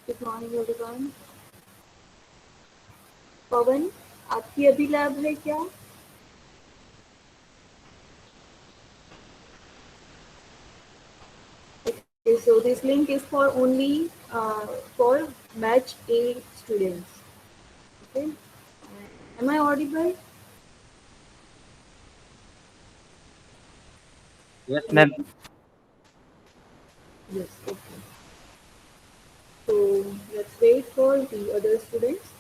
Good morning everyone. पवन, आपकी अभी lab है क्या? Okay, so this link is for only for batch A students. Okay, am I audible? Yes, Hello. ma'am. Yes. Okay. So let's wait for the other students.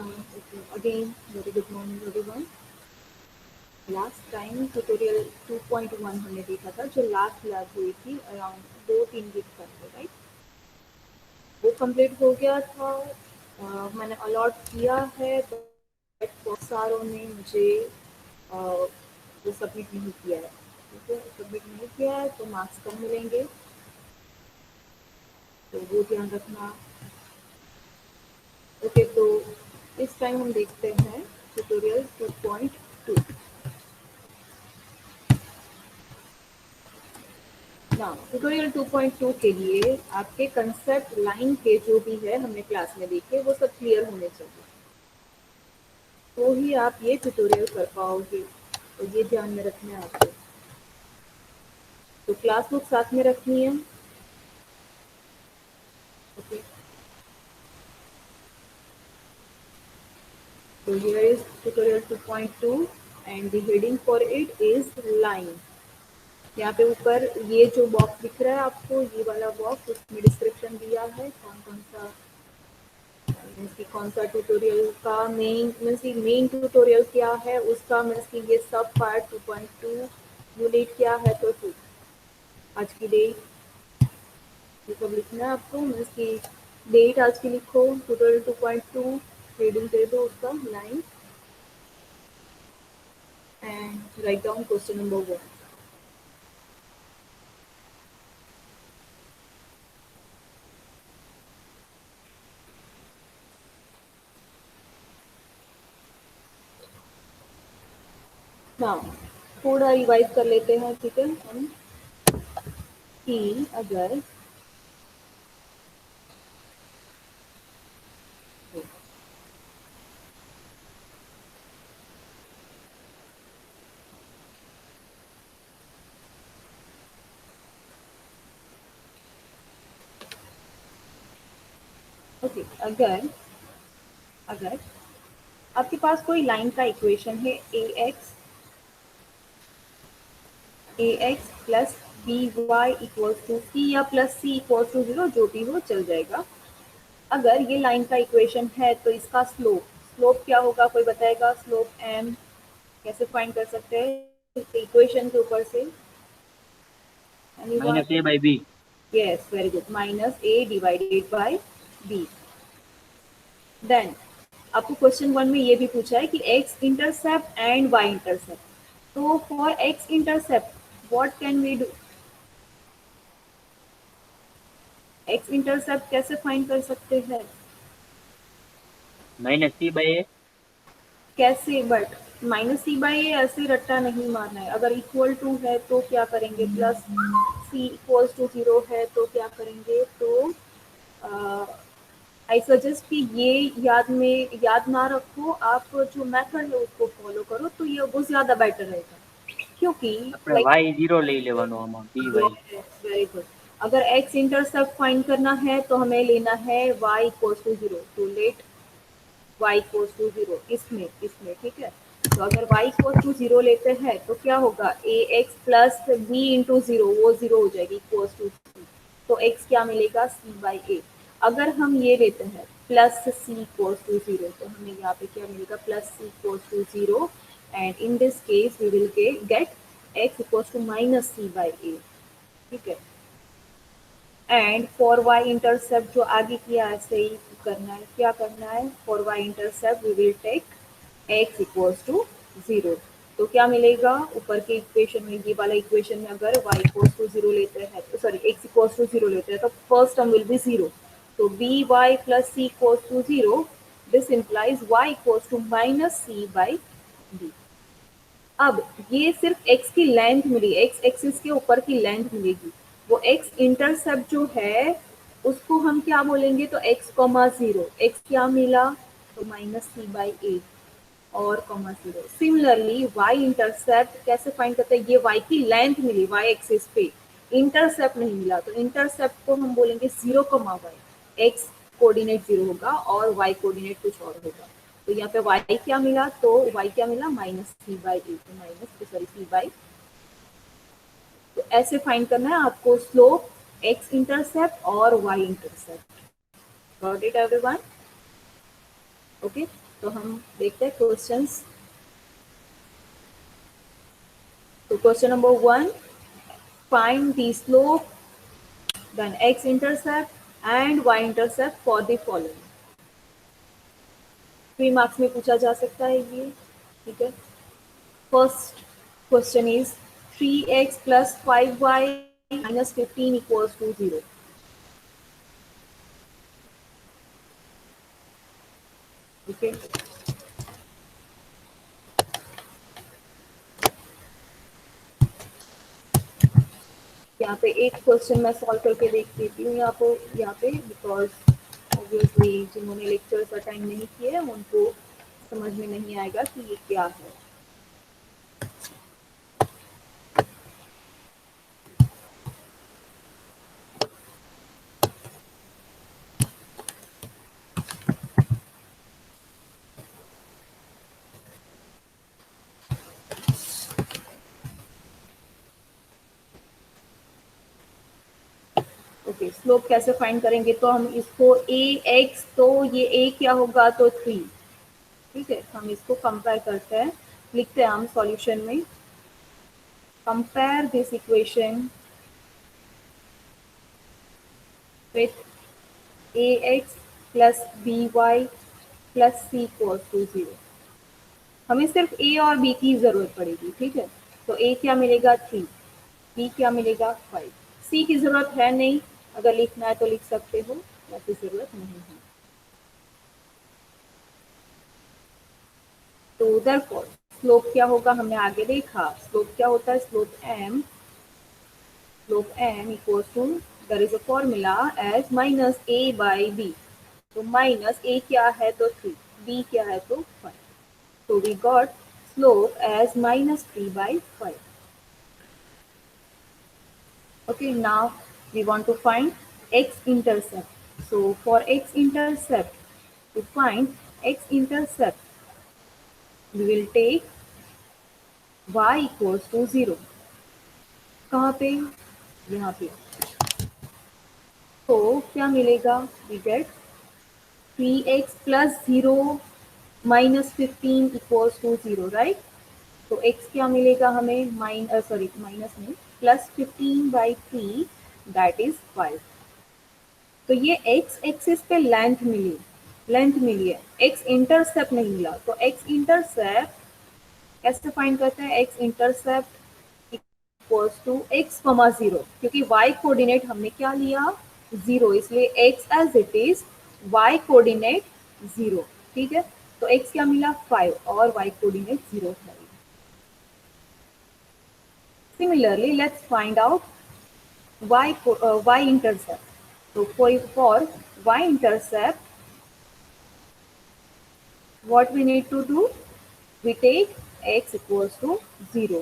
Okay. Again, very good morning everyone. Last time tutorial 2.1 हमने देखा था, जो last lab हुई थी around 2-3 week पहले, right? वो complete हो गया था। मैंने अलॉट किया है, बट बहुत सारों ने मुझे वो सबमिट नहीं किया है। ठीक है, सबमिट नहीं किया है तो मार्क्स कम मिलेंगे, तो वो ध्यान रखना। ओके, तो इस टाइम हम देखते हैं ट्यूटोरियल 2.2। ना, ट्यूटोरियल 2.2 के लिए आपके कंसेप्ट लाइन के जो भी है हमने क्लास में देखे, वो सब क्लियर होने चाहिए, तो ही आप ये ट्यूटोरियल कर पाओगे। तो ये ध्यान में रखना है आपको। तो क्लास बुक साथ में रखनी है। ओके, तो here is tutorial 2.2 and the heading for it is line. यहाँ पे ऊपर ये जो बॉक्स दिख रहा है आपको, ये वाला बॉक्स, उसमें डिस्क्रिप्शन दिया है कौन कौन सा मीन्स कि कौन सा ट्यूटोरियल का मेन ट्यूटोरियल क्या है, उसका मीन्स कि ये सब पार्ट 2.2 यूनिट क्या है, तो 2 आज की डेट ये सब लिखना है आपको। मीन्स कि डेट आज की लिखो, ट्यूटोरियल 2.2 रीडिंग दे दो उसका line and write down question number 1। हाँ, थोड़ा रिवाइज कर लेते हैं, ठीक है हम, कि अगर ओके, अगर अगर आपके पास कोई लाइन का इक्वेशन है a x plus B y equals to c या प्लस सी इक्वल्स टू 0, जो भी हो चल जाएगा। अगर ये लाइन का इक्वेशन है तो इसका स्लोप स्लोप क्या होगा, कोई बताएगा? स्लोप एम कैसे फाइंड कर सकते हैं इक्वेशन के ऊपर से? Anyone? -a/b। Yes, very good, minus a divided by b. Then आपको क्वेश्चन 1 में ये भी पूछा है कि x intercept and y intercept. तो for x intercept what can we do? X intercept कैसे फाइंड कर सकते हैं? -c/a। कैसे? But minus C by a ऐसे रट्टा नहीं मारना है। अगर इक्वल टू है तो क्या करेंगे? प्लस सी इक्वल्स टू 0 है तो क्या करेंगे? तो आई सजेस्ट कि ये याद ना रखो, आप जो मेथड है उसको फॉलो करो, तो ये वो ज़्यादा बेटर रहेगा, क्योंकि આપણે लाइक y0 લઈ લેવાનો આમાં by। Very good. अगर एक्स इंटरसेप्ट फाइंड करना है तो हमें लेना है वाई इक्वल्स टू 0, तो लेट y इक्वल्स टू 0 इसमें ठीक है। तो अगर y इक्वल्स टू 0 लेते हैं तो क्या होगा? ए एक्स प्लस बी इंटू 0, वो 0 हो जाएगी इक्वल्स टू सी। तो x क्या मिलेगा? c बाई ए। अगर हम ये लेते हैं प्लस सी इक्वल्स टू 0, तो हमें यहाँ पे क्या मिलेगा? Plus C equals to 0, and in this case we will get x equals to minus C by a, ठीक है। एंड फॉर वाई इंटरसेप्ट जो आगे किया ऐसे ही करना है। क्या करना है? For Y intercept we will take X equals to 0। तो क्या मिलेगा ऊपर के इक्वेशन में? ये वाला इक्वेशन में अगर y इक्वल्स टू 0 लेते हैं, तो सॉरी x इक्वल्स टू 0 लेते हैं, तो फर्स्ट टर्म विल बी 0। तो B Y plus C equals to 0, this implies y equals to minus C by B. अब ये सिर्फ x की लेंथ मिली, x एक्सिस के ऊपर की लेंथ मिलेगी। वो x इंटरसेप्ट जो है उसको हम क्या बोलेंगे? तो x कॉमा 0, x क्या मिला? तो माइनस सी बाई ए और कॉमा 0। सिमिलरली y इंटरसेप्ट कैसे फाइंड करते हैं? ये y की लेंथ मिली y एक्सिस पे, इंटरसेप्ट नहीं मिला, तो इंटरसेप्ट को हम बोलेंगे 0 कॉमा वाई। x कोऑर्डिनेट 0 होगा और y कोऑर्डिनेट कुछ और होगा। तो यहाँ पे y क्या मिला? तो y क्या मिला? माइनस सी बाई ए, तो माइनस सॉरी सी बाई। तो ऐसे फाइंड करना है आपको स्लोप, x इंटरसेप्ट और y intercept. Got it everyone? Okay, तो हम देखते हैं क्वेश्चंस। तो question number 1, find the slope, then x-intercept and y-intercept for the following। 3 marks में पूछा जा सकता है ये, ठीक है। First question is 3x plus 5y minus 15 equals to 0। Okay, यहाँ पे एक क्वेश्चन मैं सॉल्व करके देख देती हूँ यहाँ पे बिकॉज ऑब्वियसली जिन्होंने लेक्चर्स अटेंड नहीं किए उनको समझ में नहीं आएगा कि ये क्या है। ओके, स्लोप कैसे फाइंड करेंगे, तो हम इसको ए एक्स, तो ये ए क्या होगा, तो 3। ठीक है, हम इसको कंपेयर करते हैं, लिखते हैं हम सॉल्यूशन में, compare this equation with A x plus B Y plus C equals to 0। हमें सिर्फ ए और बी की ज़रूरत पड़ेगी। ठीक है, तो ए क्या मिलेगा 3, बी क्या मिलेगा 5, सी की ज़रूरत है नहीं, अगर लिखना है तो लिख सकते हो, वैसे ज़रूरत नहीं है। तो देयरफॉर स्लोप क्या होगा, हमने आगे देखा स्लोप क्या होता है, slope m equals to, there is a formula as minus a by बी। तो माइनस a क्या है तो 3, b क्या है तो 5, so we got slope as minus 3 by 5. Okay, now we want to find x-intercept. So for x-intercept, to find x-intercept, we will take y equals to 0. कहाँ पे, यहाँ पे। तो क्या मिलेगा, we get 3x plus 0 minus 15 equals to 0, right? तो x क्या मिलेगा हमें, माइनस नहीं, प्लस 15/3 दैट इज 5। तो ये x एक्सिस पे लेंथ मिली है, x इंटरसेप्ट नहीं मिला। तो x इंटरसेप्ट कैसे फाइंड करते हैं, x intercept equals to x, 0, क्योंकि y कोऑर्डिनेट हमने क्या लिया 0, इसलिए x as it is, y coordinate 0। ठीक है, तो x क्या मिला 5 और y कोऑर्डिनेट 0 है। Similarly, let's find out y-intercept. So for y-intercept, what we need to do? We take x equals to 0.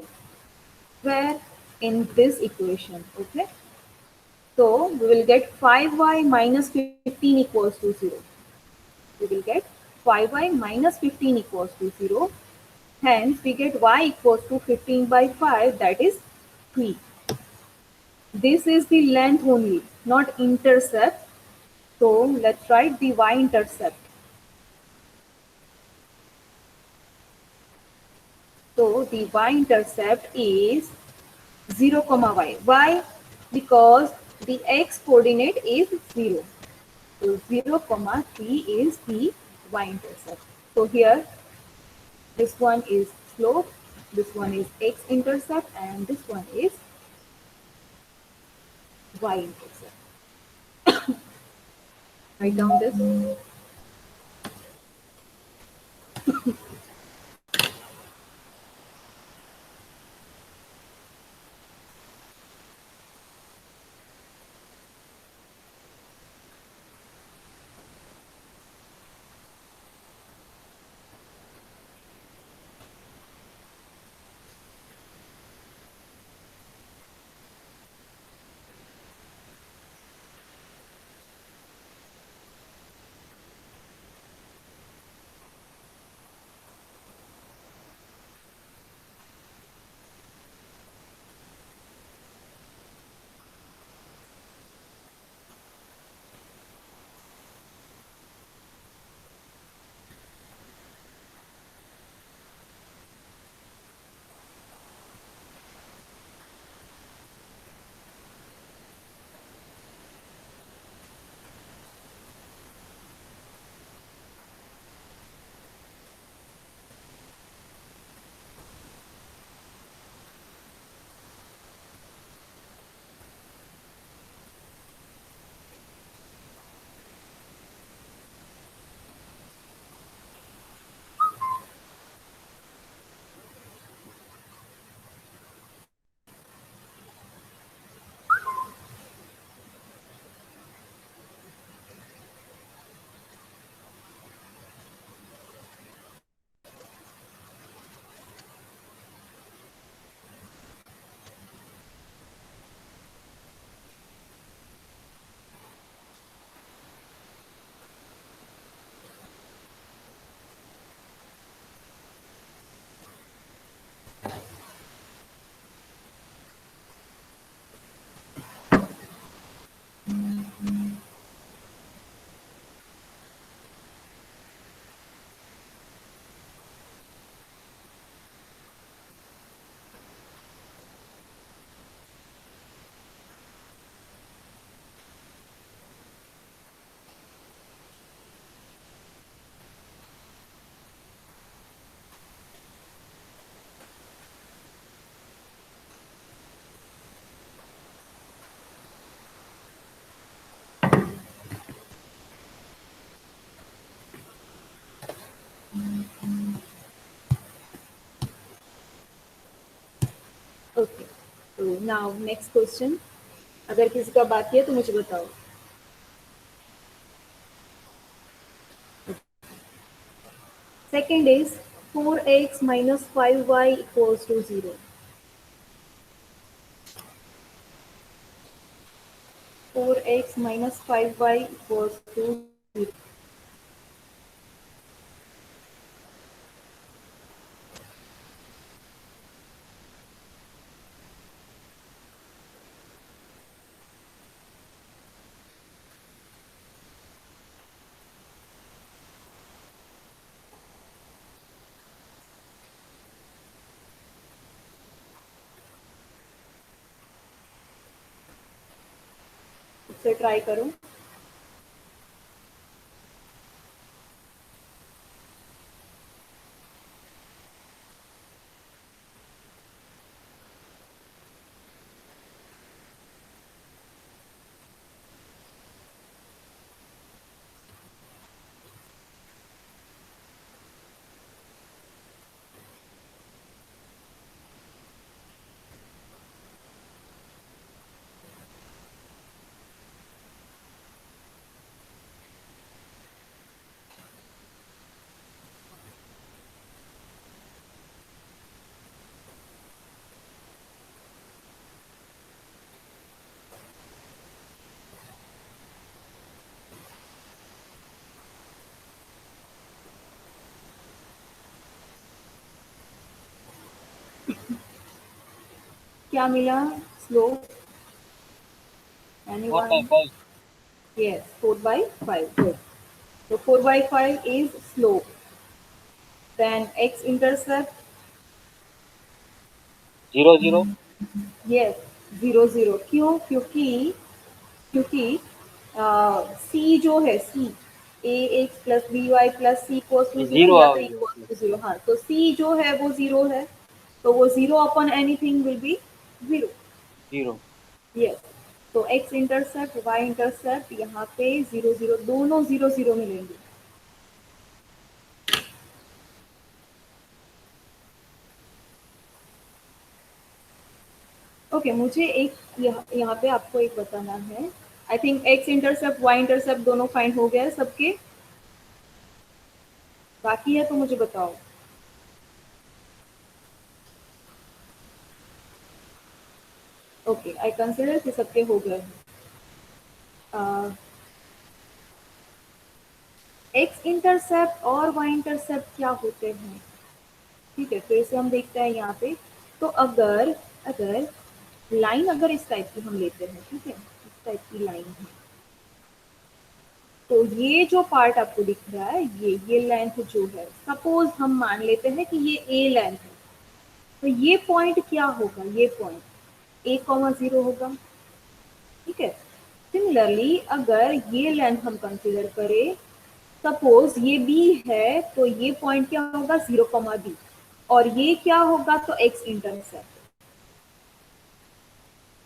Where? In this equation. Okay. So we will get 5y minus 15 equals to 0. We will get 5y minus 15 equals to 0. Hence, we get y equals to 15 by 5, that is 3. This is the length only, not intercept. So let's write the y-intercept. So the y-intercept is 0, y. Why? Because the x coordinate is 0. So 0, 3 is the y-intercept. So here this one is slope, this one is x-intercept, and this one is y-intercept. Write down this. Okay, तो now next question, अगर किसी का बाकी है तो मुझे बताओ। Second is 4x minus 5y equals to 0. 4x minus 5y equals to 0. इससे ट्राई करो। क्या मिला slope? Anyone? 4/5. Yes, 4/5. Good. So 4/5 is slope. Then x-intercept, 0 0. yes, 0 0. क्यों? क्योंकि क्योंकि c जो है c, ax plus by plus c equals to ये 0 0 या तो आएगा इक्वल्स टू 0। हाँ, तो c जो है वो 0 है, तो वो 0 upon anything will be 0। 0. Yes, तो x इंटरसेप्ट y इंटरसेप्ट यहाँ पे 0 0 दोनों 0 0 मिलेंगे। ओके, मुझे एक यहाँ पे आपको एक बताना है। I think x intercept y intercept दोनों फाइंड हो गए सबके, बाकी है तो मुझे बताओ। ओके, आई कंसिडर कि सबके हो गए हैं। x इंटरसेप्ट और y इंटरसेप्ट क्या होते हैं? ठीक है, फिर से हम देखते हैं यहाँ पे। तो अगर अगर लाइन अगर इस टाइप की हम लेते हैं, ठीक है, इस टाइप की लाइन है, तो ये जो पार्ट आपको दिख रहा है, ये लेंथ जो है, सपोज हम मान लेते हैं कि ये a लेंथ है, तो ये पॉइंट क्या होगा? ये पॉइंट a, 0 होगा। ठीक है, सिमिलरली अगर ये लेंथ हम कंसीडर करें, सपोज ये b है, तो ये पॉइंट क्या होगा? 0, b। और ये क्या होगा? तो x इंटरसेप्ट।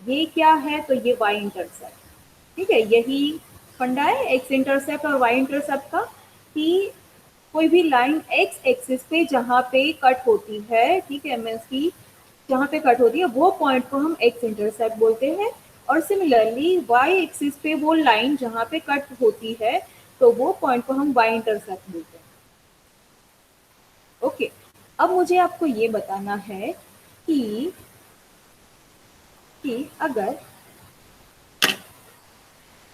ये क्या है? तो ये y इंटरसेप्ट। ठीक है, यही फंडा है एक्स इंटरसेप्ट और वाई इंटरसेप्ट का, कि कोई भी लाइन एक्स एक्सिस पे जहाँ पे कट होती है, ठीक है, मीन्स की जहाँ पे कट होती है वो पॉइंट को हम एक्स इंटरसेप्ट बोलते हैं। और सिमिलरली वाई एक्सिस पे वो लाइन जहाँ पे कट होती है, तो वो पॉइंट को हम वाई इंटरसेप्ट बोलते हैं। ओके, अब मुझे आपको ये बताना है कि अगर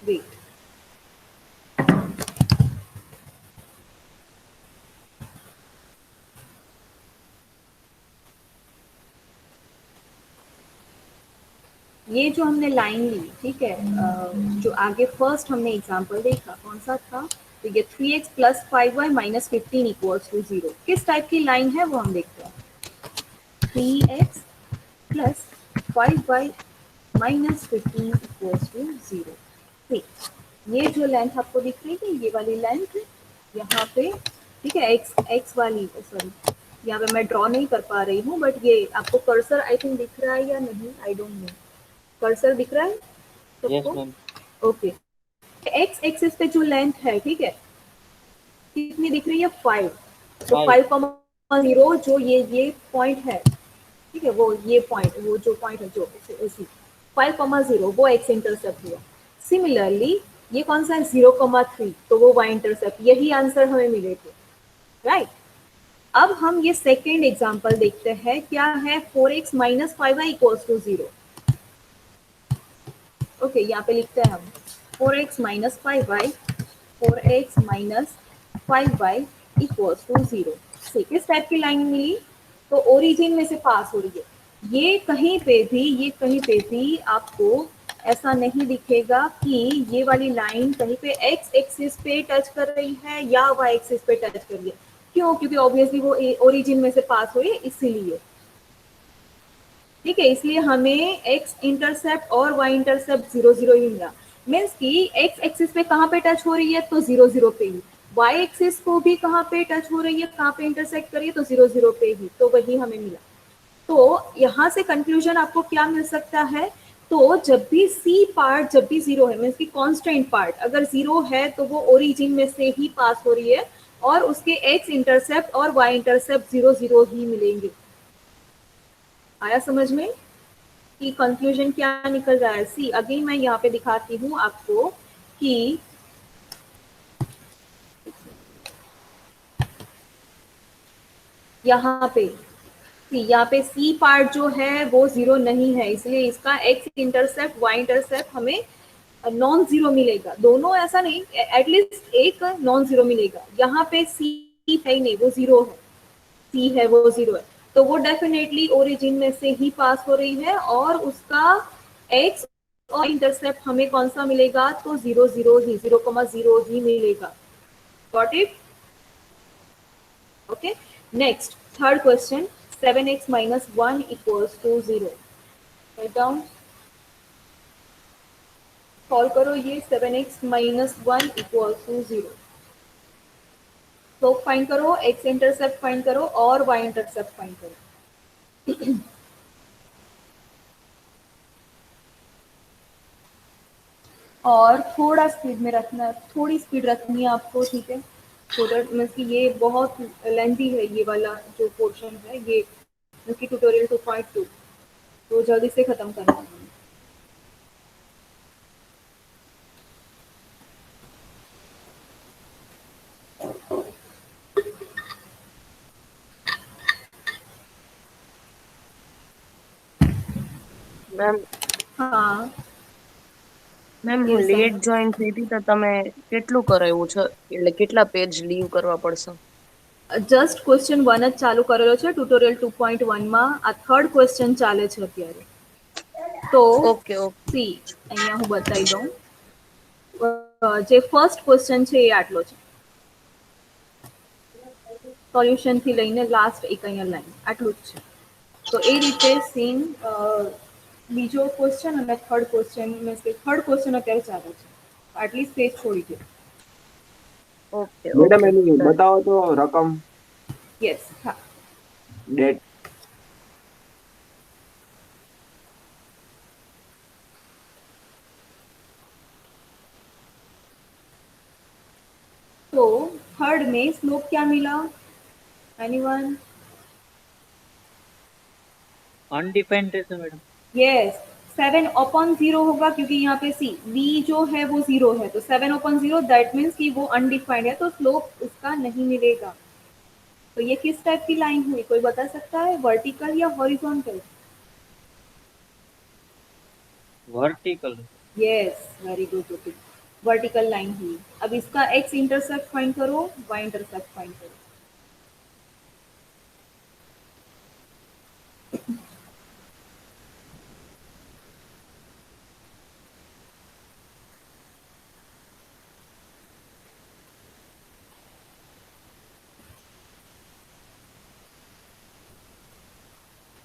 वेट, ये जो हमने लाइन ली, ठीक है, जो आगे फर्स्ट हमने एग्जांपल देखा कौन सा था? तो ये 3x plus 5y minus 15 equals to 0, किस टाइप की लाइन है वो हम देखते हैं। 3x plus 5y minus 15 equals to 0। ठीक, ये जो लेंथ आपको दिख रही है, ये वाली लेंथ यहाँ पे, ठीक है, एक्स वाली, सॉरी यहाँ पे मैं ड्रॉ नहीं कर पा रही हूँ, बट ये आपको कर्सर आई थिंक दिख रहा है या नहीं, आई डोंट नो। कर्सर दिख रहा है यस सबको? मैम। ओके, एक्स एक्सिस पे जो लेंथ है, ठीक है, कितनी दिख रही है? 5। तो 5. 5, 0 जो ये पॉइंट है, ठीक है, वो ये पॉइंट, वो जो पॉइंट है जो सी 5,0 वो एक्स इंटरसेप्ट हुआ। सिमिलरली ये कौन सा है 0,3, तो वो वाई इंटरसेप्ट, यही आंसर हमें मिले थे, राइट। अब हम ये सेकेंड एग्जाम्पल देखते हैं, क्या है 4x minus 5y equals to 0। Okay, यहाँ पे लिखते हैं हम 4x minus 5y, 4x minus 5y equals to 0। किस टाइप की लाइन मिली, तो ओरिजिन में से पास हो रही है। ये कहीं पे भी आपको ऐसा नहीं दिखेगा कि ये वाली लाइन कहीं पे x एक्सिस पे टच कर रही है या y एक्सिस पे टच कर रही है। क्यों, क्योंकि ऑब्वियसली वो ओरिजिन में से पास हो रही है, इसीलिए। ठीक है, इसलिए हमें x इंटरसेप्ट और y इंटरसेप्ट 0,0 ही मिला। मीन्स कि x एक्सिस पे कहाँ पे टच हो रही है, तो 0,0 पे ही। y एक्सिस को भी कहाँ पे टच हो रही है, कहाँ पे इंटरसेक्ट कर रही है, तो 0,0 पे ही, तो वही हमें मिला। तो यहाँ से कंक्लूजन आपको क्या मिल सकता है, तो जब भी सी पार्ट जब भी 0 है, मीन्स की कॉन्स्टेंट पार्ट अगर 0 है तो वो ओरिजिन में से ही पास हो रही है, और उसके x इंटरसेप्ट और y इंटरसेप्ट 0,0 ही मिलेंगे। आया समझ में कि कंक्लूजन क्या निकल रहा है। सी अगेन मैं यहाँ पे दिखाती हूँ आपको कि यहाँ पे सी पार्ट जो है वो 0 नहीं है, इसलिए इसका x इंटरसेप्ट y इंटरसेप्ट हमें नॉन जीरो मिलेगा। दोनों ऐसा नहीं, एटलीस्ट एक नॉन जीरो मिलेगा। यहाँ पे सी है ही नहीं, वो 0 है, सी है वो 0 है, तो वो डेफिनेटली ओरिजिन में से ही पास हो रही है, और उसका x और इंटरसेप्ट हमें कौन सा मिलेगा, तो 0,0 ही, 0,0 ही मिलेगा। Got it? Okay, next third question, 7x minus 1 equals to 0। Write down, solve करो ये 7x minus 1 equals to 0। Slope find करो, x इंटरसेप्ट फाइंड करो और y इंटरसेप्ट फाइंड करो। और थोड़ा स्पीड में रखना, थोड़ी स्पीड रखनी है आपको, ठीक है। सो दैट मीन्स कि ये बहुत लेंथी है, ये वाला जो पोर्शन है ये मीन्स की ट्यूटोरियल 2.2, तो जल्दी से खत्म करना है। મેમ हाँ, મેમ હું ये લેટ समझ। જોઈન થઈ હતી તો તમે કેટલું કરાવ્યું છે એટલે કેટલા પેજ લીવ કરવા પડશે જસ્ટ ક્વેશ્ચન 1 જ ચાલુ કરેલો છે ટ્યુટોરિયલ 2.1 માં, આ થર્ડ ક્વેશ્ચન ચાલે છે અત્યારે। તો ઓકે ઓકે સી અહીંયા હું બતાવી દઉં, જે ફર્સ્ટ ક્વેશ્ચન છે એ આટલો છે, સોલ્યુશન થી લઈને લાસ્ટ એક અહીંયા લાઈન આટલું જ છે। તો એ રીતે સેમ બીજો ક્વેશ્ચન અને થર્ડ ક્વેશ્ચન, મીન્સ કે થર્ડ ક્વેશ્ચન અત્યારે ચાલે છે, આટલી સ્પેસ છોડી દો। Okay madam okay any done बताओ तो रकम યસ, હા। डेट तो थर्ड में स्लोप क्या मिला, एनीवन? अनडिफाइंड रहता है मैडम। यस, 7/0 होगा, क्योंकि यहाँ पे सी v जो है वो 0 है, तो 7/0 दैट मीन्स कि वो अनडिफाइंड है, तो स्लोप उसका नहीं मिलेगा। तो ये किस टाइप की लाइन हुई, कोई बता सकता है, वर्टिकल या horizontal? Vertical. Yes, very good, vertical line हुई। अब इसका x इंटरसेप्ट फाइंड करो, y इंटरसेप्ट फाइंड करो।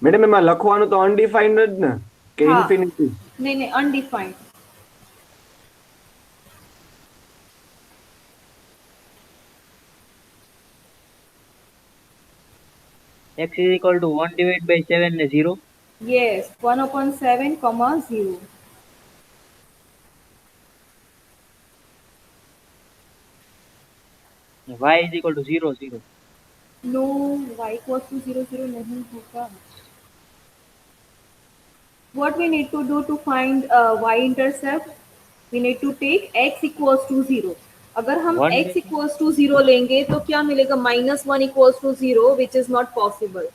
मैडम एम लखवा तो अनडिफाइंड ज ने के हाँ, इन्फिनिटी नहीं नहीं, undefined. x is equal to 1 divided by 7 ने 0। Yes, 1/7, 0। y is equal to 0 0। No, y equal to 0,0 नहीं होगा। what we need to do to find y-intercept? We need to take x equals to 0. अगर हम One x equals to 0 लेंगे तो क्या मिलेगा? -1 equals to 0, which is not possible.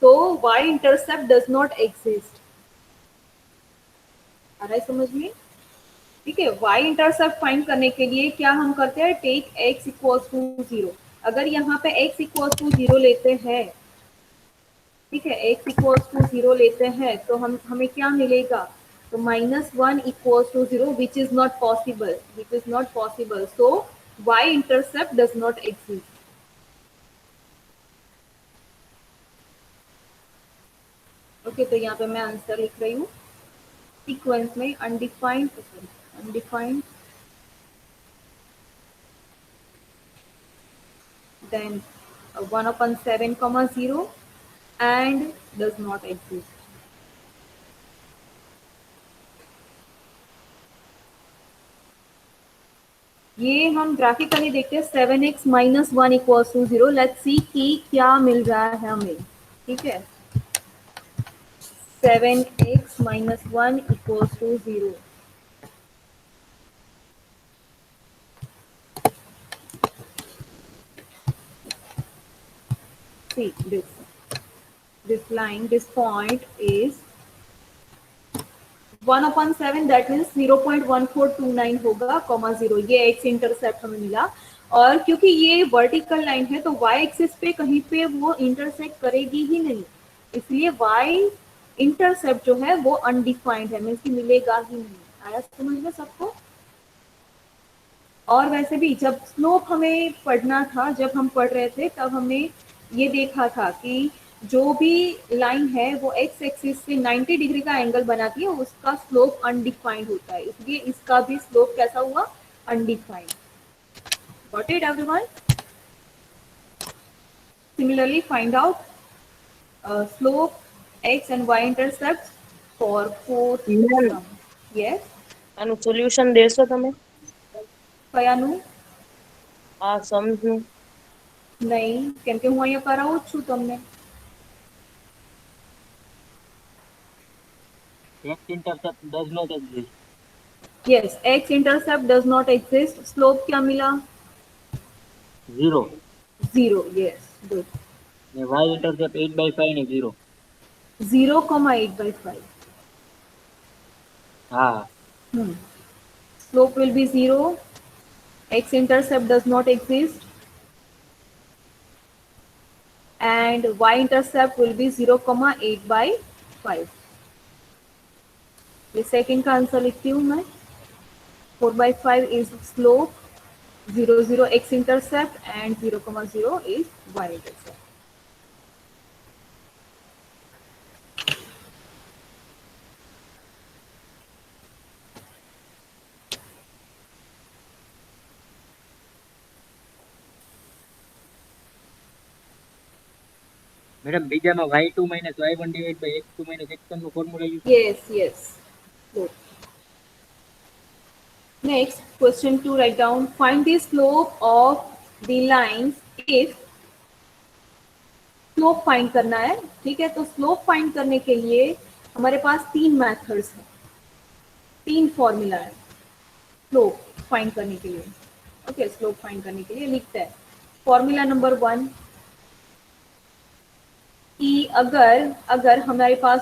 So y-intercept does not exist. आ रहा है समझ में? ठीक है, y-intercept फाइंड करने के लिए क्या हम करते हैं? Take x equals to 0. अगर यहाँ पे x equals to 0 लेते हैं, ठीक है, x equals to 0 लेते हैं तो हमें क्या मिलेगा? तो -1 equals to 0, which is not possible, which is not possible. So y-intercept does not exist. Okay, तो यहाँ पे मैं आंसर लिख रही हूँ सीक्वेंस में undefined then 1/7, 0 and does not exist. ये हम ग्राफिकली देखते हैं 7x - 1 equals to 0. Let's see कि क्या मिल रहा है हमें. ठीक है, 7x - 1 equals to 0. See this line, this point is 1/7, that means 0.1429 होगा, 0. ये x इंटरसेप्ट हमें मिला. और क्योंकि ये वर्टिकल लाइन है तो y एक्सिस पे कहीं पे वो इंटरसेक्ट करेगी ही नहीं, इसलिए y इंटरसेप्ट जो है वो अनडिफाइंड है, मीन्स कि मिलेगा ही नहीं. आया समझ में सबको? और वैसे भी जब स्लोप हमें पढ़ना था, जब हम पढ़ रहे थे तब हमने ये देखा था कि जो भी लाइन है वो एक्स एक्सिस से 90 डिग्री का एंगल बनाती है, उसका स्लोप अनडिफाइंड होता है, इसलिए इसका भी स्लोप कैसा हुआ? Undefined. Got it everyone? Similarly find out slope x and y intercepts for fourth Ma'am. sum. Yes, આનું સોલ્યુશન દેશો તમે કયાનું? આ સમનું? નહીં, કેમ કે હું અહીંયા કરાવું જ છું તમને. X intercept does not exist. Yes, x intercept does not exist. Slope क्या मिला? 0. 0. Yes, good. ને y intercept 8/5 ને 0. 0,8/5. હા. Slope will be 0. X intercept does not exist. And y intercept will be 0,8/5. ये सेकंड का आंसर लिखती हूँ मैं. 4/5 is slope, 0 x intercept and 0,0 is y intercept. Madam બીજામાં y2 - y1 divide by x2 - x1 નું formula use. Yes. Good. Next, question 2, write down. Find the slope of the lines if slope find करना है. ठीक है, तो slope find करने के लिए हमारे पास 3 मेथड्स हैं, 3 फॉर्मूला है स्लोप फाइंड करने के लिए. ओके, स्लोप फाइंड करने के लिए लिखते हैं. फॉर्मूला नंबर 1 कि अगर हमारे पास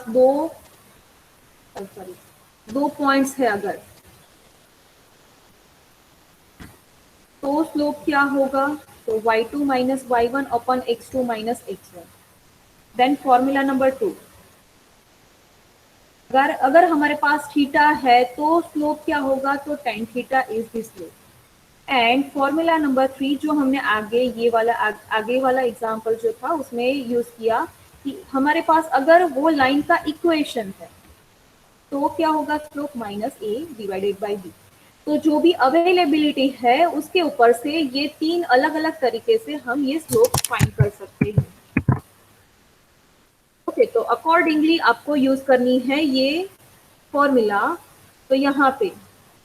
दो पॉइंट्स है अगर, तो स्लोप क्या होगा? तो y2 - y1 upon x2 - x1. Then formula number 2, अगर हमारे पास थीटा है तो स्लोप क्या होगा? तो tan theta is the slope. And formula number 3 जो हमने आगे वाला एग्जांपल जो था उसमें यूज किया कि हमारे पास अगर वो लाइन का इक्वेशन है तो क्या होगा? Slope -a/b. तो जो भी अवेलेबिलिटी है उसके ऊपर से ये 3 अलग अलग तरीके से हम ये स्लोप फाइंड कर सकते हैं. ओके, तो अकॉर्डिंगली आपको यूज करनी है ये फॉर्मूला. तो यहाँ पे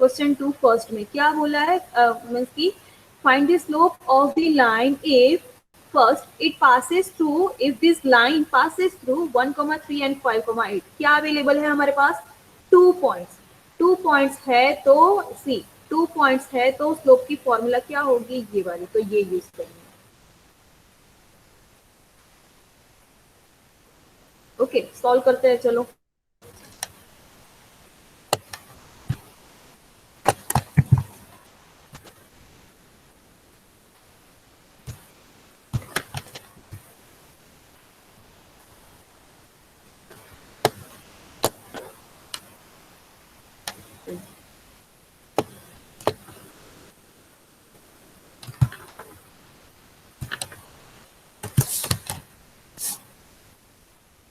क्वेश्चन 2 फर्स्ट में क्या बोला है? मीन्स की find the slope of the line if First, it passes through, if this line passes through 1, 3 and 5, 8. क्या अवेलेबल है हमारे पास? 2 पॉइंट्स. 2 पॉइंट्स है तो सी 2 पॉइंट्स है तो स्लोप की फॉर्मूला क्या होगी? ये वाली. तो ये यूज करेंगे. ओके, सॉल्व करते हैं. चलो.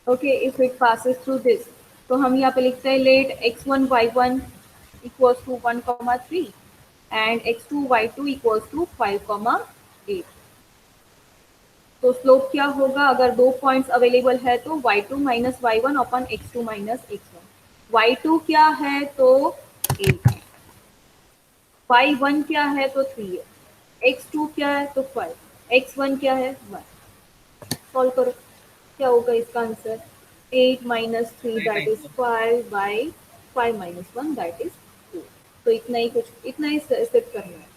Okay, if it passes through this, तो हम यहाँ पे लिखते हैं let x1 y1 equals to 1,3 and x2 y2 equals to 5,8. तो स्लोप क्या होगा? अगर 2 पॉइंट्स अवेलेबल है तो y2 minus y1 upon x2 minus x1. y2 क्या है? तो 8 है. y1 क्या है? तो 3 है. x2 क्या है? तो 5. x1 क्या है? 1. सॉल्व करो. क्या होगा इसका answer? 8 minus 3 that is 5 by 5 minus 1 that is 2. तो इतना ही सेट करना है.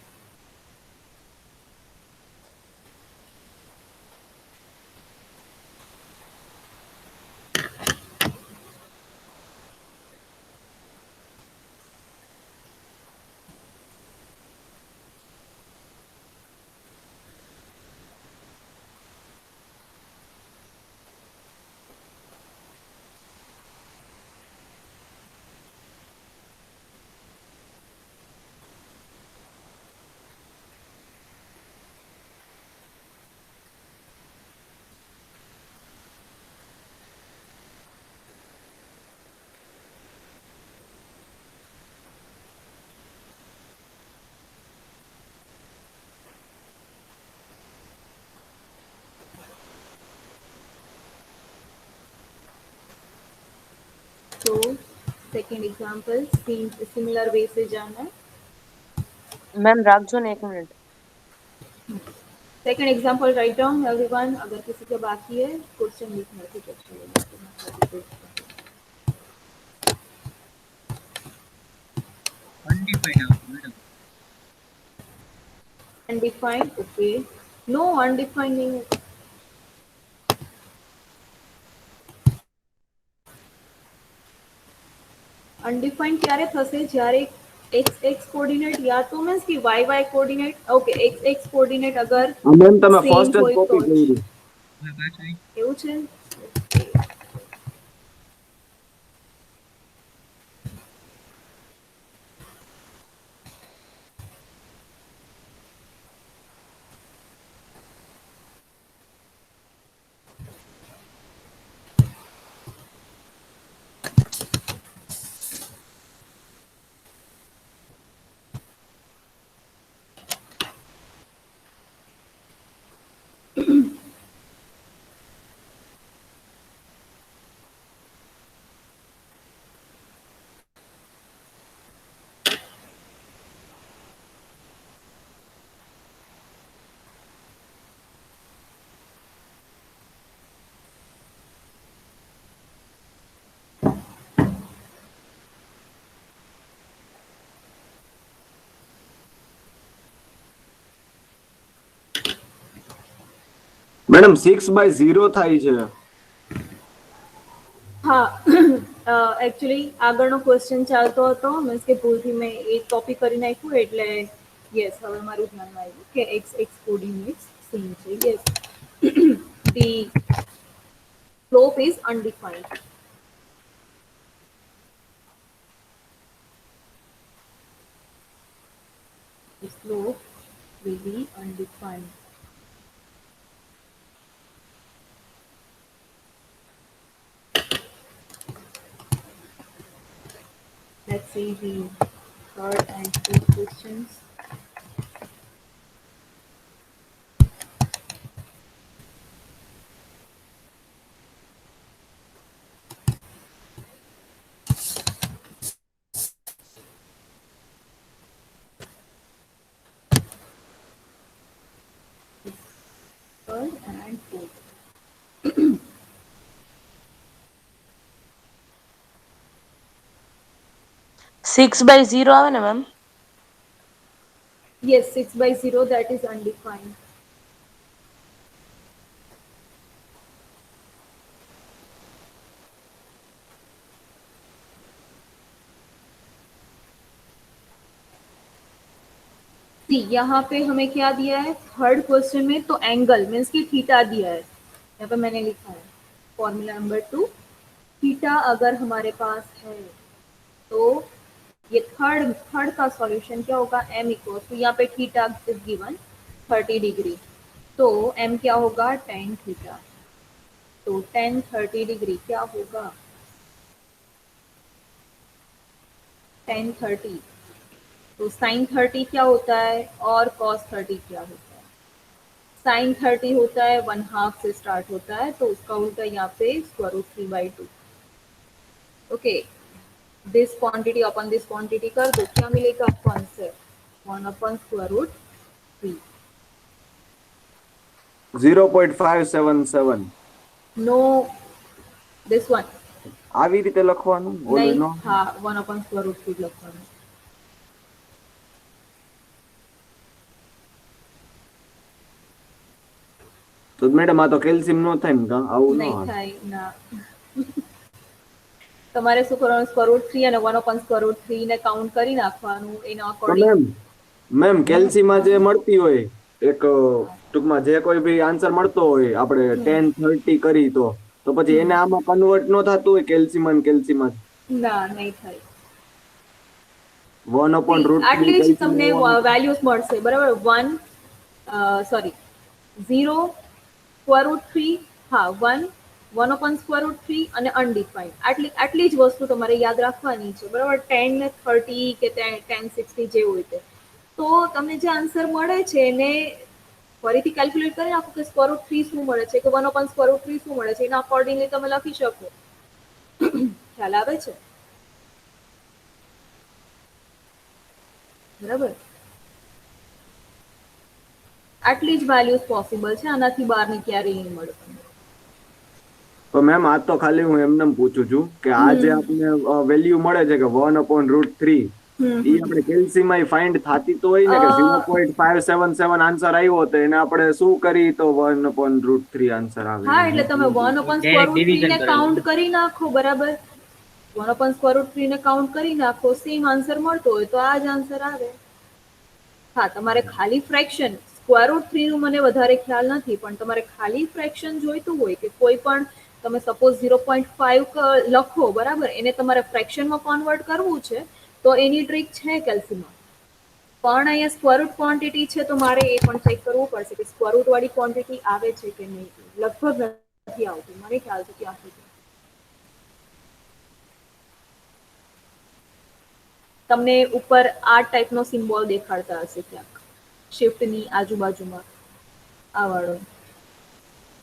तो सेकेंड एग्जाम्पल सिमिलर वे से जाना है. मैम राखजो ने 1 minute. Second example write down everyone. अगर किसी का बाकी है क्वेश्चन लिखना है. ठीक है, चलो. अनडिफाइंड आपको madam. Undefined. Okay, no undefined नहीं है. अनडिफाइंड क्यारे थશે જ્યારે x કોઓર્ડિનેટ યા તો મીન્સ કે y coordinate. Okay, x coordinate અગર મેમ તમે સેમ ફર્સ્ટ જ હોય તો કોપી જ કરી. હવે પાછું એવું છે. મેડમ 6/0 થાય છે. હા, એકચ્યુઅલી આગળનો ક્વેશ્ચન ચાલતો હતો મીન્સ કે ભૂલથી મેં એક કોપી કરી નાખ્યું એટલે યસ હવે મારું ધ્યાનમાં આવ્યું કે x કોઓર્ડિનેટ્સ સેમ છે. Yes, the slope is undefined. The slope will be undefined. Let's see the third and fourth questions. Third 6/0 આવે ને ma'am? Yes, 6/0, that is undefined. सी यहाँ पे हमें क्या दिया है थर्ड क्वेश्चन में, तो एंगल मीन्स की थीटा दिया है, यहाँ पे मैंने लिखा है फॉर्मूला नंबर 2, थीटा अगर हमारे पास है तो ये थर्ड थर्ड का सॉल्यूशन क्या होगा, m इक्वल टू, यहाँ पे थीटा इज गिवन 30 डिग्री, तो m क्या होगा tan थीटा, तो tan 30 डिग्री क्या होगा tan 30, तो sin 30 क्या होता है और cos 30 क्या होता है, sin 30 होता है 1/2 से स्टार्ट होता है, तो उसका उल्टा यहाँ पे √3/2। Okay, this quantity upon this quantity कर दो, क्या मिलेगा आपको आंसर 1/√3। 0.577 नो, दिस वन આવી રીતે લખવાનું ઓલું नहीं, નો हाँ 1/√3 લખવાનું। તો મેડમ આ તો કેલ્શિયમ નો થાય ને કાં? આવું ન નહીં આવે. થાય ના, તમારે શું કરવાનું √3 અને 1/√3 ને કાઉન્ટ કરી નાખવાનું એના તો અકોર્ડિંગ। મેમ કેલ્શિયમમાં જે મળતી હોય એક ટૂંકમાં જે કોઈ બી આન્સર મળતો હોય આપણે 10 30 કરી તો પછી એને આમાં કન્વર્ટ નો થતું હોય કેલ્શિયમ ના નહીં થાય, 1/√3 આટલી જ તમને કેલ્શિયમ વેલ્યુઝ મળશે બરાબર, 0.3, હા 1/√3 અને અનડિફાઇન્ડ, આટલી જ વસ્તુ તમારે યાદ રાખવાની છે બરાબર, 10 30 કે 10 60 જે હોય તે, તો તમને જે આન્સર મળે છે એને ફરીથી કેલ્ક્યુલેટ કરી નાખો કે √3 શું મળે છે કે 1/√3 શું મળે છે, એના અકોર્ડિંગલી તમે લખી શકો। ખ્યાલ આવે છે બરાબર, આટલી જ વેલ્યુઝ પોસિબલ છે, આનાથી બહારની ક્યારેય નહીં મળે તમને। તો મેમ આ તો ખાલી હું એમને પૂછું છું કે આ જે આપણે વેલ્યુ મળે છે કે 1/√3 એ આપણે કેલ્શિયમ માં ફાઇન્ડ થતી તો હોય ને કે 0.577 આન્સર આવ્યો તો એને આપણે શું કરી તો 1/√3 આન્સર આવે। હા એટલે તમે 1/√3 ને કાઉન્ટ કરી નાખો બરાબર, 1/√3 ને કાઉન્ટ કરી નાખો, સેમ આન્સર મળતો હોય તો આ જ આન્સર આવે। હા તમારે ખાલી ફ્રેક્શન √3 નું મને વધારે ખ્યાલ નથી, પણ તમારે ખાલી ફ્રેક્શન જોઈતું હોય કે કોઈ પણ તમે સપોઝ 0.5 લખો બરાબર, એને તમારે ફ્રેક્શનમાં કન્વર્ટ કરવું છે તો એની ટ્રીક છે કેલ્શિયમમાં, પણ અહીંયા સ્ક્વેર ક્વોન્ટિટી છે તો મારે એ પણ ચેક કરવું પડશે કે સ્ક્વેર વાળી ક્વોન્ટિટી આવે છે કે નહીં, લગભગ નથી આવતી, મને ખ્યાલ છે ત્યાં સુધી। તમને ઉપર આ ટાઈપનો સિમ્બોલ દેખાડતા હશે ક્યાંક શિફ્ટની આજુબાજુમાં આ વાળો,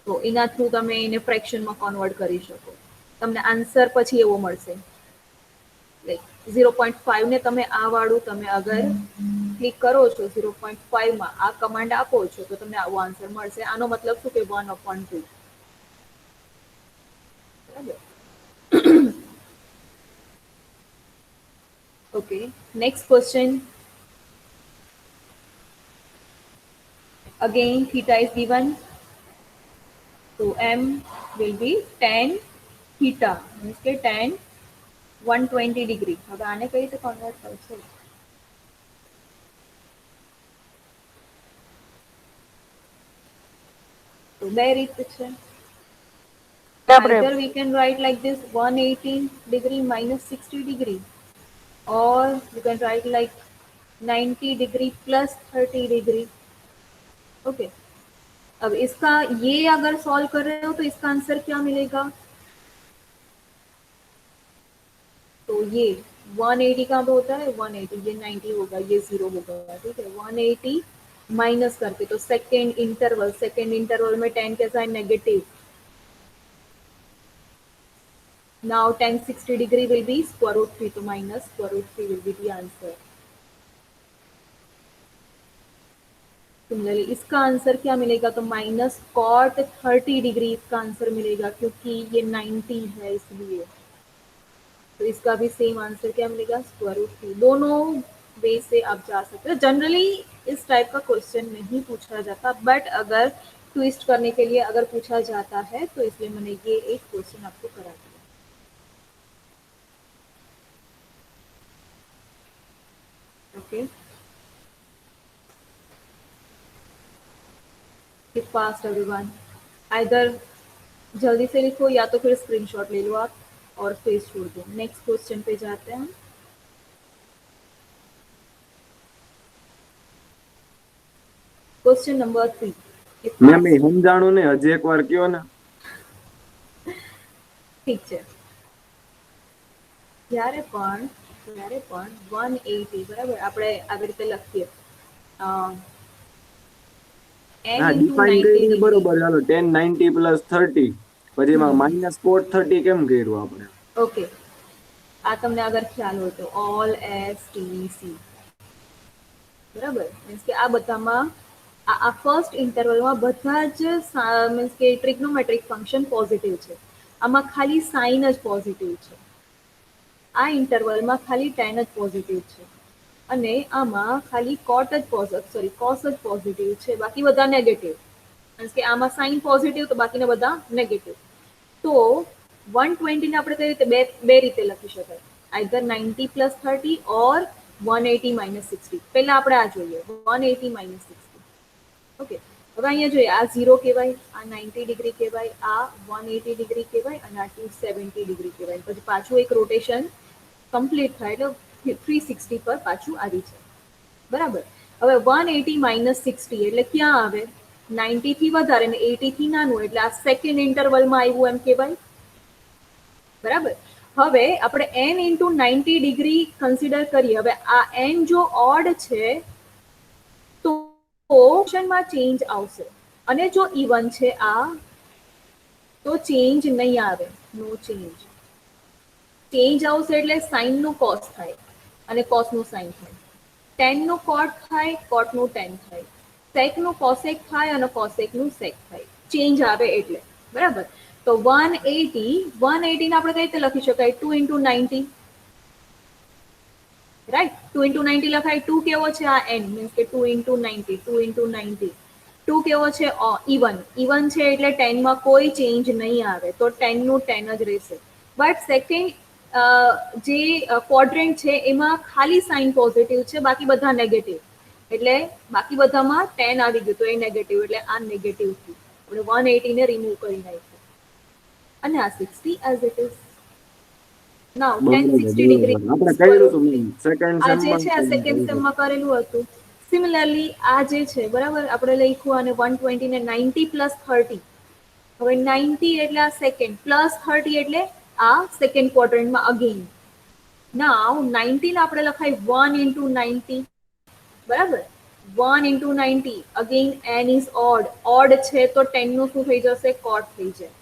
તો એના થ્રુ તમે એને ફ્રેક્શનમાં કન્વર્ટ કરી શકો, તમને આન્સર પછી એવો મળશે લાઈક 0.5 ને તમે આ વાળું તમે અગર ક્લિક કરો છો 0.5 માં આ કમાન્ડ આપો છો તો તમને આવો આન્સર મળશે, આનો મતલબ શું કે 1/2 બરાબર। Okay, next question. Again, theta is given. So m will be tan theta, means के tan 120 degree. अब आने कहीं तो convert करते हैं। तो બે રીત છે। Either we can write like this 180 degree minus 60 degree, or you can write like 90 degree plus 30 degree। Okay, अब इसका ये अगर सॉल्व कर रहे हो तो इसका आंसर क्या मिलेगा, तो ये 180 का होता है 180, ये 90 होगा, ये 0 होगा, ठीक है। 180 माइनस करके तो सेकेंड इंटरवल में 10 के sine negative, now tan 60 degree will be √3, तो minus √3 will be the answer। Similarly इसका आंसर क्या मिलेगा, तो माइनस cot 30 डिग्री इसका आंसर मिलेगा, क्योंकि ये 90 है इसलिए। तो इसका भी सेम आंसर क्या मिलेगा, स्क्वायर रूट 3। दोनों वे से आप जा सकते हो। जनरली इस टाइप का क्वेश्चन नहीं पूछा जाता, बट अगर ट्विस्ट करने के लिए अगर पूछा जाता है तो इसलिए मैंने ये एक क्वेश्चन आपको करा दिया। ओके, फास्ट एवरीवन, आइदर जल्दी से लिखो या तो फिर स्क्रीनशॉट ले लो आप और फेस छोड़ दो। नेक्स्ट क्वेश्चन पे जाते हैं हम। Question number 3। મેમ એ સમજાણું ને, હજી એકવાર કયો ને. ઠીક છે, જ્યારે પણ 180 બરાબર આપણે આવી રીતે લખીએ n હા, into ડિફાઇન 90 કરી degree. બરોબર. ચાલો 10 90 પ્લસ 30, પછી એમાં માઇનસ કોટ 30 કેમ કર્યું આપણે? ઓકે, આ તમને અગર ખ્યાલ હોય તો ઓલ એસ ટી સી બરાબર, મીન્સ કે આ બધામાં આ ફર્સ્ટ ઇન્ટરવલમાં બધા જ મીન્સ કે ટ્રિગ્નોમેટ્રિક ફંક્શન પોઝિટિવ છે, આમાં ખાલી સાઇન જ પોઝિટિવ છે, આ ઇન્ટરવલમાં ખાલી tan જ પોઝિટિવ છે, અને આમાં ખાલી કોસ જ પોઝિટિવ છે, બાકી બધા નેગેટિવ. મીન્સ કે આમાં સાઇન પોઝિટિવ તો બાકીના બધા નેગેટિવ. તો 120 ને આપણે કઈ રીતે બે રીતે લખી શકાય, આઈધર 90 પ્લસ 30 ઓર 180 માઇનસ 60. પહેલા આપણે આ જોઈએ 180 માઇનસ 60. ઓકે, હવે અહીંયા જોઈએ આ 0 કહેવાય, આ 90 ડિગ્રી કહેવાય, આ 180 ડિગ્રી કહેવાય અને આ 270 ડિગ્રી કહેવાય. પછી પાછું એક રોટેશન કમ્પ્લીટ થાય એટલે 360 પર પાછું આવી છે બરાબર. હવે 180 માઇનસ 60 એટલે ક્યાં આવે, 90 થી વધારે ને 80 થી નાનું, એટલે આ સેકન્ડ ઇન્ટરવલમાં આવ્યું એમ કહેવાય બરાબર. હવે આપણે n ઇન્ટુ 90 ડિગ્રી કન્સિડર કરીએ. હવે આ n જો ઓડ છે તો ઓપ્શનમાં ચેન્જ આવશે, અને જો ઇવન છે આ તો ચેન્જ નહીં આવે, નો ચેન્જ. ચેન્જ આવશે એટલે સાઇન નું કોસ થાય અને કોસ નું સાઇન થાય, ટેન નું કોટ થાય, કોટ નું ટેન થાય, સેક નું કોસેક થાય અને કોસેક નું સેક થાય, ચેન્જ આવે એટલે બરાબર. તો 180 ને આપણે કઈ રીતે લખી શકાય, 2 ઇન્ટુ 90 રાઈટ, 2 ઇન્ટુ 90 લખાય. 2 કેવો છે આ n, મીન્સ કે 2 ઇન્ટુ 90, 2 ઇન્ટુ 90. 2 કેવો છે ઇવન છે એટલે 10 માં કોઈ ચેન્જ નહીં આવે, તો 10 નું 10 જ રહેશે. બટ સેકન્ડ જે ક્વોડ્રન્ટ છે એમાં ખાલી સાઇન પોઝિટિવ છે, બાકી બધા નેગેટિવ, એટલે બાકી બધામાં 10 આવી ગયું તો એ નેગેટિવ, એટલે આ નેગેટિવ થયું. આપણે 180 ને રિમૂવ કરી નાખ્યું અને આ 60 as it is. Now tan 60 degree આપણે કર્યું હતું મેમ સેકન્ડ આ જે છે આ સેમમાં. સેકન્ડ સેમમાં કરેલું હતું. સિમિલરલી આ જે છે બરાબર, આપણે લખ્યું અને 120 ને 90 પ્લસ 30. હવે 90 એટલે આ સેકન્ડ, પ્લસ 30 એટલે આ સેકન્ડ ક્વોડ્રન્ટમાં અગેન. નાઉ 90 ને આપણે લખાય 1 ઇન્ટુ 90 બરાબર, 1 into 90 again n is odd છે તો 10 નું શું થઈ જશે, કોટ થઈ જાય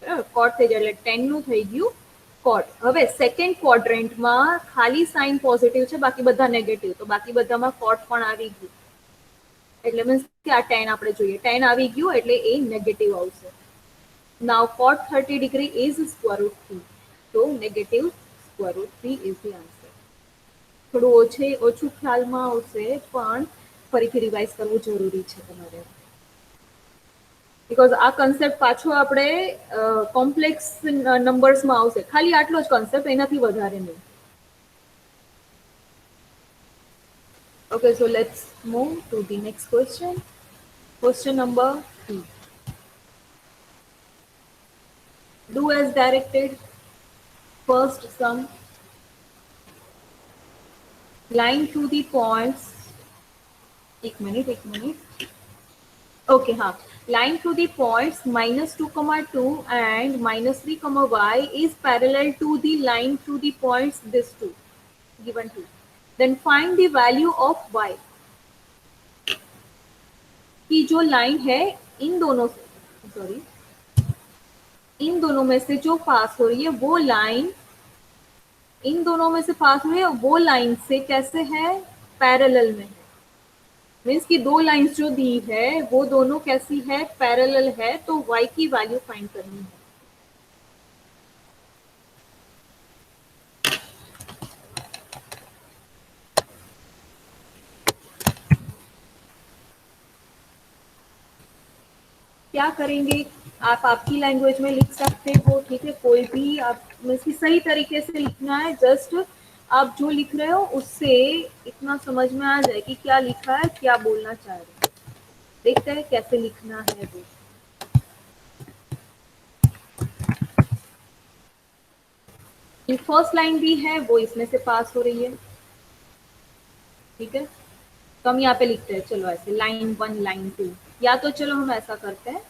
બરાબર, કોટ થઈ જાય એટલે 10 નું થઈ ગયું કોટ. હવે સેકન્ડ ક્વોડ્રન્ટમાં ખાલી સાઇન પોઝિટિવ છે, બાકી બધા નેગેટિવ, તો બાકી બધામાં કોટ પણ આવી ગયું, એટલે મીન્સ કે આ 10 આપણે જોઈએ, 10 આવી ગયું એટલે એ નેગેટિવ આવશે. નાઉ કોટ 30 ડિગ્રી ઇઝ સ્ક્વેર રૂટ 3, તો negative square root 3 is the answer. થોડું ઓછું ખ્યાલમાં આવશે પણ ફરીથી રિવાઇઝ કરવું જરૂરી છે તમારે, બીકોઝ આ કન્સેપ્ટ પાછો આપણે કોમ્પ્લેક્સ નંબર્સમાં આવશે. ખાલી આટલો જ કન્સેપ્ટ, એનાથી વધારે નહીં. Okay, so let's move to the next question. Question number 2. Do as directed. First sum. Line through the points. एक मिनट. Okay, हाँ. Line through the points -2, and -3, y is parallel to the line through the points this two, given two. Then find the value of y. कि जो line है इन दोनों में से जो पास हो रही है वो लाइन इन दोनों में से पास हो रही है, वो लाइन से कैसे है, पैरेलल में है. मीन्स कि दो लाइंस जो दी है वो दोनों कैसी है, पैरेलल है, तो y की वैल्यू फाइंड करनी है. क्या करेंगे, आप आपकी लैंग्वेज में लिख सकते हो, ठीक है, कोई भी आप सही तरीके से लिखना है, जस्ट आप जो लिख रहे हो उससे इतना समझ में आ जाए कि क्या लिखा है, क्या बोलना चाह रहे हैं। देखते हैं कैसे लिखना है वो। फर्स्ट लाइन भी है वो इसमें से पास हो रही है, ठीक है। तो हम यहाँ पे लिखते हैं, चलो ऐसे लाइन 1 लाइन 2, या तो चलो हम ऐसा करते हैं,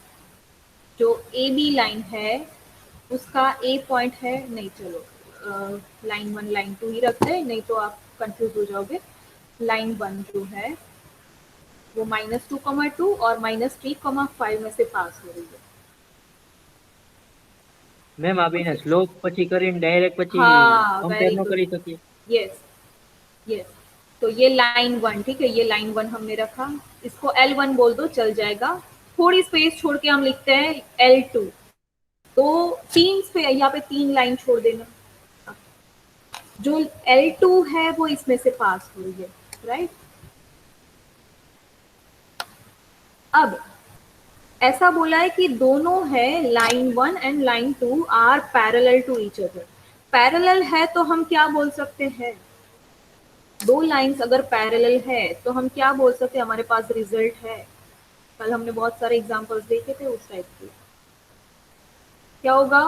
जो ए बी लाइन है उसका ए पॉइंट है, नहीं चलो लाइन 1 लाइन 2 ही रखते हैं, नहीं तो आप कंफ्यूज हो जाओगे। लाइन 1 जो है वो -2, 2 और -3, 5 में से पास हो रही है। મેમ આપીને સ્લોપ પછી કરીને ડાયરેક્ટ પછી हाँ, કમ્પેર वेरी ન गुड। કરી શકીએ? Yes, yes. तो ये लाइन 1, ठीक है, ये लाइन 1 हमने रखा, इसको L1 बोल दो, चल जाएगा। थोड़ी स्पेस छोड़ के हम लिखते हैं L2, तो 3 स्पेस, यहाँ पे 3 लाइन छोड़ देना। जो L2 है वो इसमें से पास हो रही है, राइट। अब ऐसा बोला है कि दोनों है line 1 and line 2 are parallel to each other. Parallel है तो हम क्या बोल सकते हैं, दो लाइंस अगर पैरेलल है तो हम क्या बोल सकते हैं, हमारे पास रिजल्ट है। कल हमने बहुत सारे एग्जांपल्स देखे थे उस टाइप के। क्या होगा,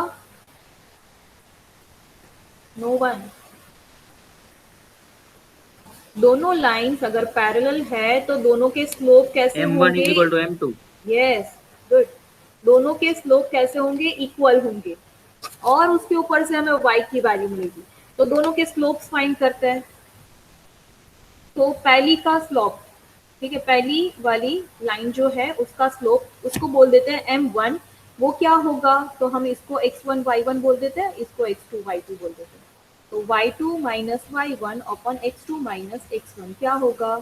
नो वन। दोनों लाइंस अगर पैरेलल है तो दोनों के स्लोप कैसे M1 होंगे? equal to M2. Yes, good. दोनों के स्लोप कैसे होंगे? इक्वल होंगे, और उसके ऊपर से हमें y की वैल्यू मिलेगी। तो दोनों के स्लोप्स फाइंड करते हैं। तो पहली का स्लोप, ठीक है, पहली वाली लाइन जो है उसका स्लोप उसको बोल देते हैं m1। वो क्या होगा, तो हम इसको x1 y1 बोल देते हैं, इसको x2 y2 बोल देते हैं। तो y2 minus y1 upon x2 minus x1 क्या होगा,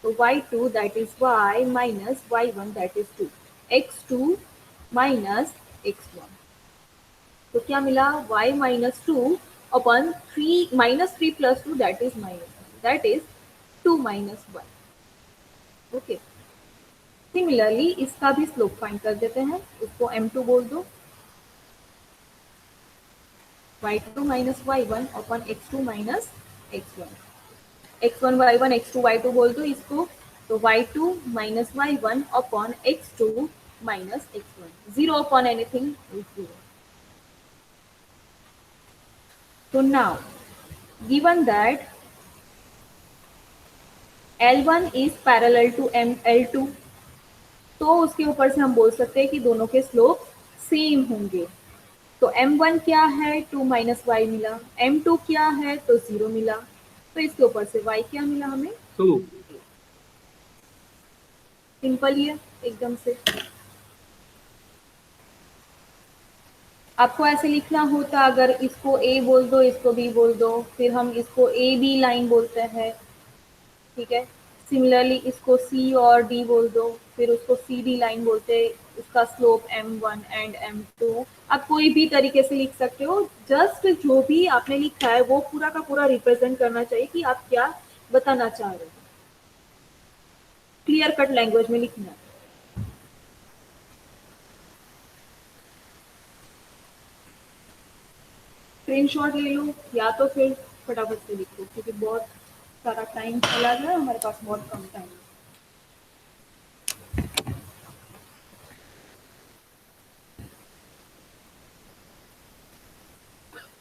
तो y2 that is y minus y1 that is 2, x2 minus x1। तो क्या मिला, y minus 2 upon 3 minus 3 plus 2 that is minus 1, that is 2 minus 1। Okay, similarly इसका भी slope find कर देते हैं, उसको m2 बोल दो, y2 minus y1 upon x2 minus x1। x1 y1 x2 y2 बोल दो इसको, तो y2 minus y1 upon x2 minus x1, zero upon anything is zero. So now, given that L1 is parallel to L2, तो उसके ऊपर से हम बोल सकते हैं कि दोनों के स्लोप सेम होंगे। तो M1 क्या है, 2 माइनस वाई मिला, M2 क्या है, तो 0 मिला, तो इसके ऊपर से y क्या मिला हमें, 2. सिंपल ही है एकदम से। आपको ऐसे लिखना होता, अगर इसको A बोल दो, इसको B बोल दो, फिर हम इसको ए बी लाइन बोलते हैं, ठीक है। सिमिलरली इसको C और D बोल दो, फिर उसको सी डी लाइन बोलते हैं, उसका स्लोप M1 एंड M2। आप कोई भी तरीके से लिख सकते हो, जस्ट जो भी आपने लिखा है वो पूरा का पूरा रिप्रेजेंट करना चाहिए कि आप क्या बताना चाह रहे हो। क्लियर कट लैंग्वेज में लिखना है। स्क्रीनशॉट ले लो या तो फिर फटाफट से लिखो, क्योंकि बहुत सारा टाइम चला गया, हमारे पास बहुत कम टाइम है।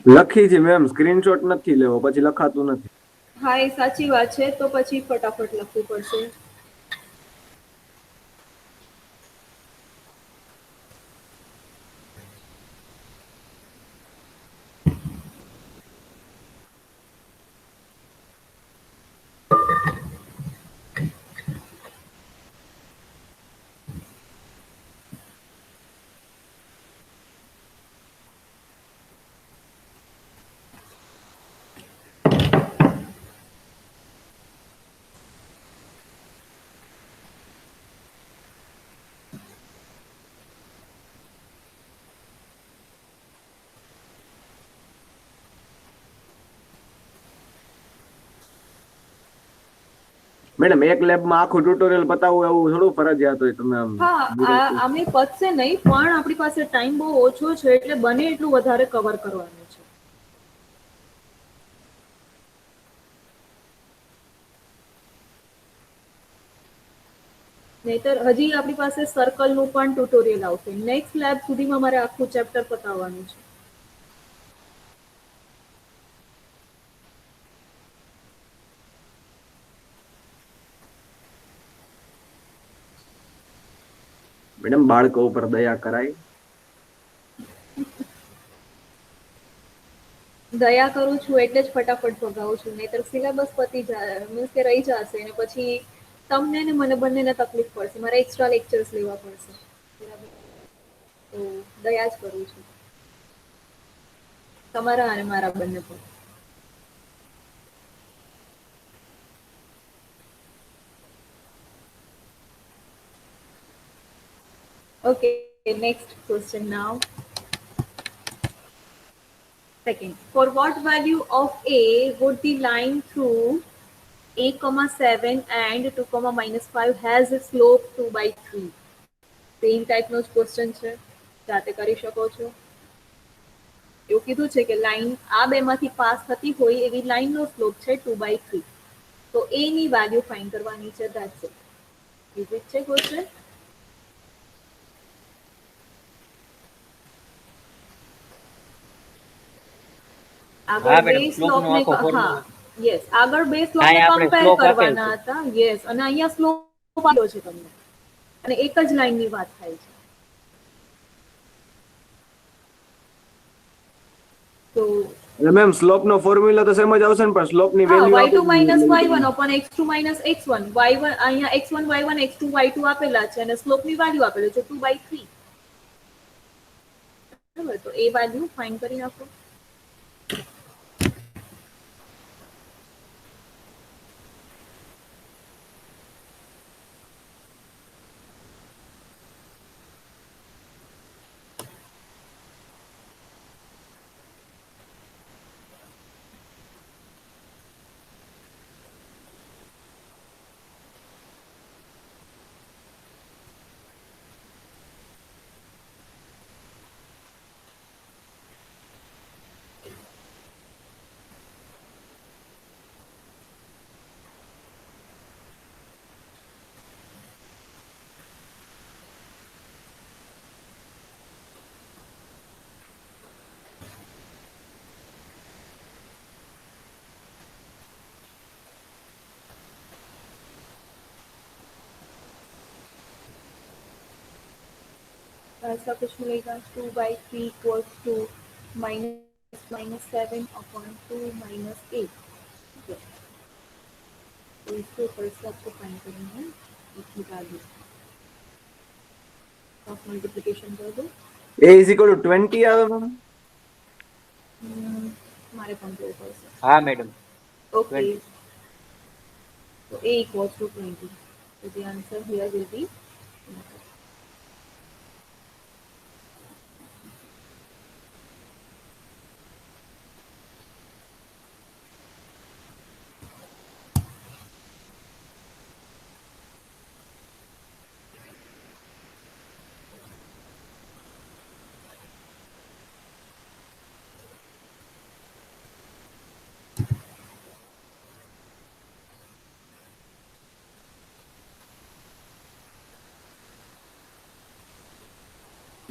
લખી છે મેમ, સ્ક્રીનશોટ નથી લેવો, પછી લખાતું નથી. હા, એ સાચી વાત છે, તો પછી ફટાફટ લખવું પડશે। મેડમ એક લેબમાં આખું ટ્યુટોરિયલ બતાવવું એવું થોડું ફરજિયાત હોય તમે આમ હા આમે પતશે નહીં, પણ આપણી પાસે ટાઈમ બહુ ઓછો છે, એટલે બને એટલું વધારે કવર કરવાનું છે. નહીતર હજી આપણી પાસે સર્કલનું પણ ટ્યુટોરિયલ આવશે. નેક્સ્ટ લેબ સુધીમાં મારે આખું ચેપ્ટર પતાવવાનું છે. મેડમ બાળકો ઉપર દયા કરાય. દયા કરું છું એટલે જ ફટાફટ ભગાવું છું, નહીતર સિલેબસ પતી જાય, મીન્સ કે રહી જશે અને પછી તમને ને મને બંનેને તકલીફ પડશે, મારે એક્સ્ટ્રા લેક્ચર્સ લેવા પડશે. બરાબર, તો દયા જ કરું છું તમારા અને મારા બંને પર. Okay, next question now. Second, for what value of a would the line through a comma 7 and 2 comma -5 has a slope 2/3? Same ટાઈપનો જ ક્વેશ્ચન છે, જાતે કરી શકો છો. એવું કીધું છે કે લાઈન આ બેમાંથી પાસ થતી હોય એવી લાઈનનો સ્લોપ છે 2/3. તો a ની વેલ્યુ ફાઇન્ડ કરવાની છે. That's it. ઇઝ ઇટ છે ક્વેશ્ચન? આગળ બે સ્લોપને હા યસ આગળ બે સ્લોપને કમ્પેર કરવાના હતા. યસ, અને અહીંયા સ્લોપ આપ્યો છે તમને અને એક જ લાઈનની વાત થાય છે. તો એટલે મેમ સ્લોપ નો ફોર્મ્યુલા તો સેમ જ આવશે ને, પણ સ્લોપ ની હા વેલ્યુ y2 આપી - y1 upon x2 - x1. y1 અહીંયા x1 y1 x2 y2 આપેલા છે અને સ્લોપની વેલ્યુ આપેલું છે 2/3. બરાબર, તો એ વેલ્યુ ફાઇન્ડ કરી નાખો. ऐसा कुछ मिलेगा 2/3 equals to -7 upon 2 - 8. तो इसके ऊपर से आपको फाइंड करना है इसकी वैल्यू. क्रॉस मल्टीप्लिकेशन कर दो. a is equal to 20 આવે મેમ. हमारे कंट्रोल पर से. હા madam. Okay, so a equals to 20. So the answer here will be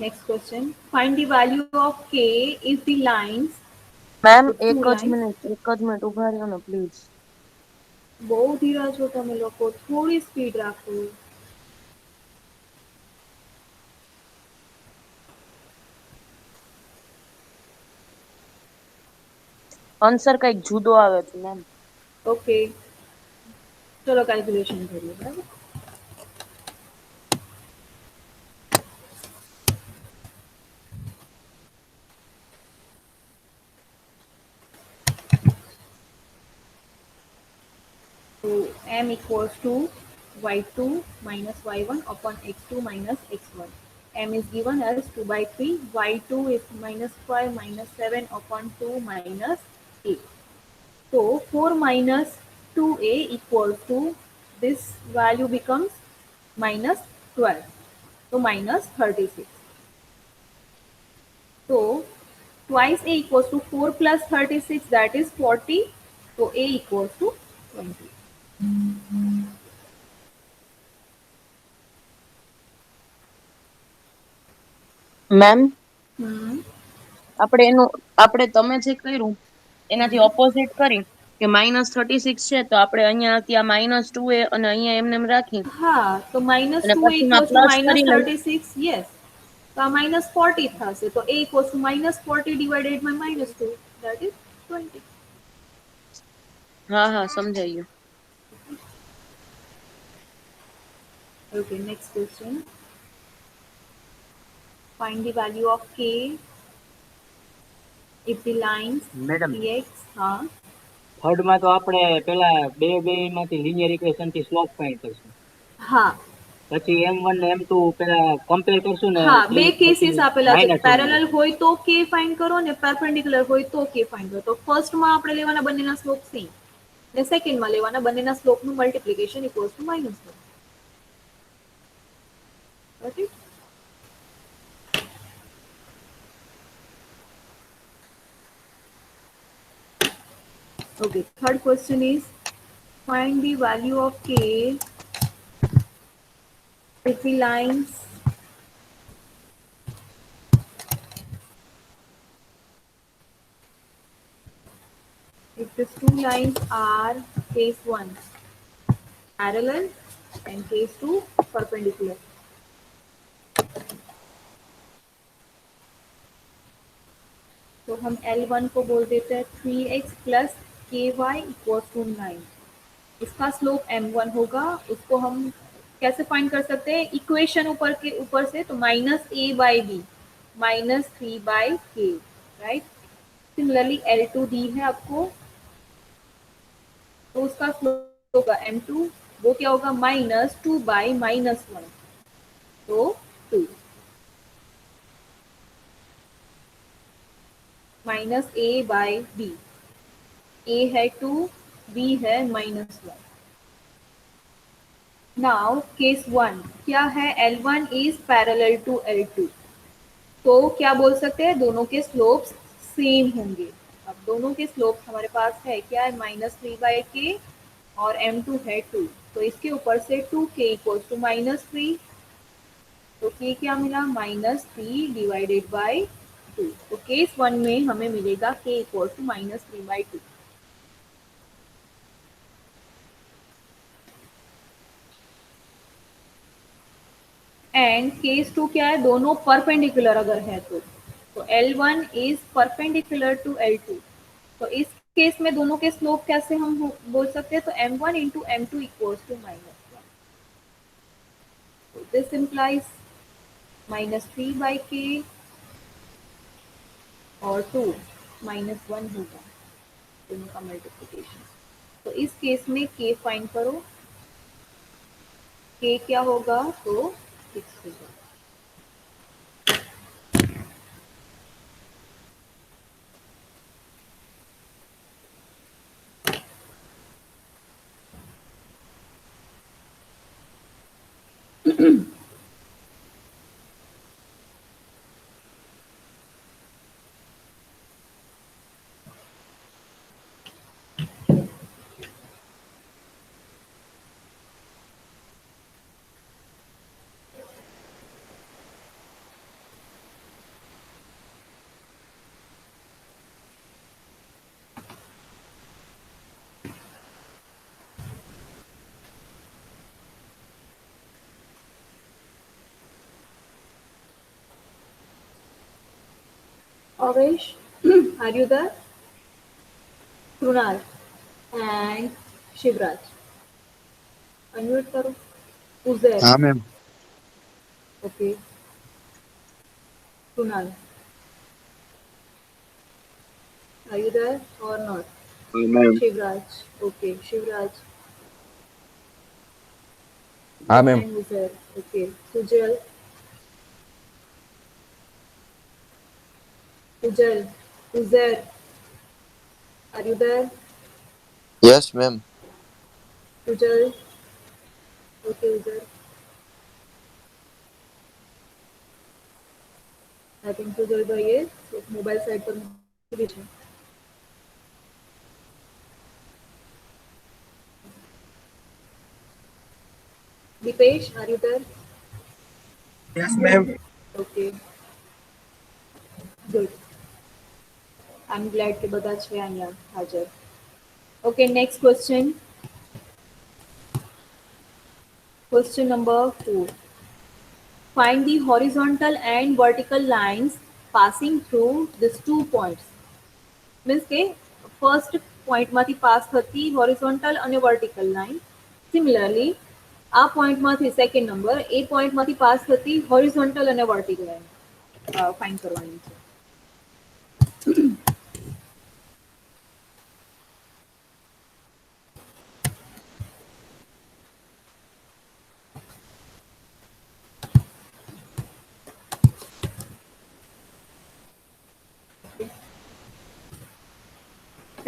next question. Find the value of k if the lines. Ma'am So two એક જ lines. Minute ઉભા રહ્યો ને પ્લીઝ. બહુ ધીરા છો તમે લોકો, થોડી સ્પીડ રાખો. આન્સર કઈક જુદો આવે છે મેમ. ઓકે, ચલો કેલ્ક્યુલેશન કરીએ. બરાબર, so m equals to y2 minus y1 upon x2 minus x1. M is given as 2/3. Y2 is -5 minus 7 upon 2 minus 8. So 4 minus 2a equals to this value becomes minus 12. So minus 36. So twice a equals to 4 plus 36, that is 40. So a equals to 20. Ma'am Hmm. આપણે તમે જે કર્યું એનાથી opposite કરી કે -36 છે તો આપણે અહીંયા ત્યાં -2 એ અને અહીંયા એમને એમ રાખી हाँ, तो minus અને 2 પછી માં equals to પ્લસ minus કરી લઈ 36, yes. तो minus 40 થશે. તો a equals to minus 40 divided by minus 2, that is 20. હા હા સમજાઈ ગયું. Okay, next question. Find the value of k if the lines madam px, हाँ, થર્ડ માં તો આપણે પેલા બે માંથી લિનિયર ઇક્વેશન થી સ્લોપ ફાઇન્ડ કરશું, हाँ, પછી m1 ને m2 પેલા કમ્પેર કરશું ને હા, બે પછી કેસીસ આપેલા છે. માઇનસ પેરેલલ હોય તો k ફાઇન્ડ કરો ને પરપેન્ડિક્યુલર હોય તો k ફાઇન્ડ કરો. તો ફર્સ્ટમાં આપણે લેવાના બંનેના સ્લોપ સેમ ને સેકન્ડમાં લેવાના બંનેના સ્લોપનું multiplication equals to -1. Okay. Okay, third question is find the value of k if the lines if these two lines are case 1 parallel and case 2 perpendicular. तो हम L1 को बोल देते हैं 3x प्लस के वाई इक्वल टू 9. इसका slope m1 होगा. उसको हम कैसे फाइंड कर सकते हैं? इक्वेशन ऊपर के ऊपर से, तो -a/b -3/k, right. Similarly L2 दी है आपको, तो उसका स्लोप होगा m2. वो क्या होगा? -2/-1, तो 2 -a/b. a है 2, b है -1. नाउ केस 1 क्या है? L1 is parallel to L2. तो क्या बोल सकते हैं? दोनों के स्लोप्स सेम होंगे. अब दोनों के स्लोप्स हमारे पास है क्या है? -3/k और m2 है 2. तो इसके ऊपर से 2k इक्वल्स टू -3. तो k क्या मिला? -3 डिवाइडेड बाय 2. तो केस 1 में हमें मिलेगा k equals to -3/2. And case 2 क्या है? दोनों परपेंडिकुलर अगर है तो L1 is perpendicular to L2. तो इस केस में दोनों के स्लोप कैसे हम बोल सकते हैं? तो m1 into m2 equals to -1. तो दिस इम्प्लाइज -3/k और 2 -1 होगा दोनों का मल्टीप्लिकेशन. तो इस केस में k फाइंड करो. k क्या होगा? तो 6 होगा. Avesh, are you there? Krunal and Shivraj. Unmute करो. Uzair. हाँ ma'am. Okay. Krunal. Are you there or not? Ma'am. Shivraj. Okay. Shivraj हाँ ma'am. and Uzair. Okay. Sujal. Sujal. Uzair. Are you there? Yes ma'am. Sujal. Okay, Uzair. I think Uzair ભાઈએ mobile side પર મૂકી છે. Dipesh, are you there? Yes, ma'am. Okay, good. I'm glad કે બધા છે અહીંયા હાજર. Okay, next question. Question number 4. Find the horizontal and vertical lines passing through these 2 points. Means કે first point માંથી પાસ થતી horizontal અને vertical line. Similarly, આ point માંથી second number એ point માંથી પાસ થતી horizontal અને vertical line find કરવાની છે.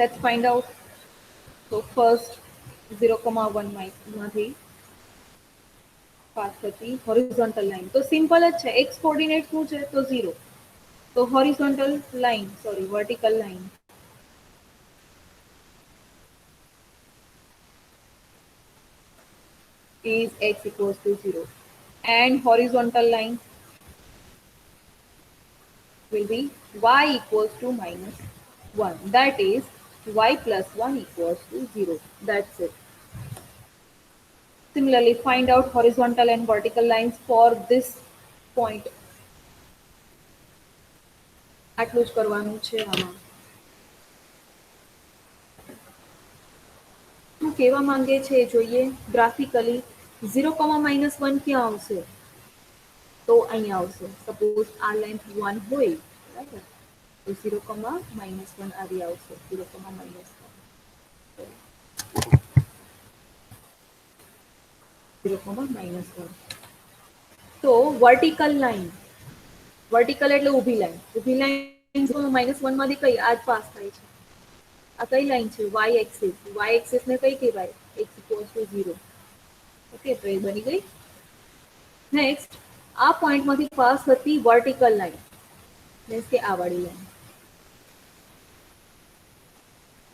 Let's find out. So first 0,1 માંથી પાસ થતી horizontal line. તો સિમ્પલ જ છે. x કોઓર્ડિનેટ શું છે? તો 0. તો horizontal line, sorry, vertical line is x equals to 0. And horizontal line will be y equals to minus 1. That is y plus 1 equals to 0. That's it. Similarly, find out horizontal and vertical lines for this point. આટલું જ કરવાનું છે આમાં. શું કહેવા માંગે છે એ જોઈએ ગ્રાફિકલી. 0,-1 ક્યાં આવશે? તો અહીંયા આવશે. સપોઝ આ લેન્થ 1 હોય, બરાબર, તો 0,-1 આવી આવશે. 0,-1 0,-1. તો વર્ટિકલ લાઈન, વર્ટિકલ એટલે ઊભી લાઈન. ઊભી લાઈન -1 માંથી કઈ આ જ પાસ થાય છે. આ કઈ લાઈન છે? y axis. y એક્સિસ ને કઈ કહેવાય? x equals to 0. ઓકે, તો એ બની ગઈ. નેક્સ્ટ, આ પોઈન્ટ માંથી પાસ થતી વર્ટિકલ લાઈન મીન્સ કે આ વાળી લાઈન.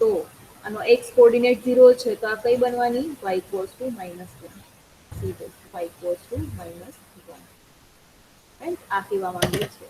તો આનો x કોઓર્ડિનેટ 0 છે, તો આ કઈ બનવાની? y equals to -1. સીધું y equals to -1. રાઈટ? આ કહેવા માંગે છે.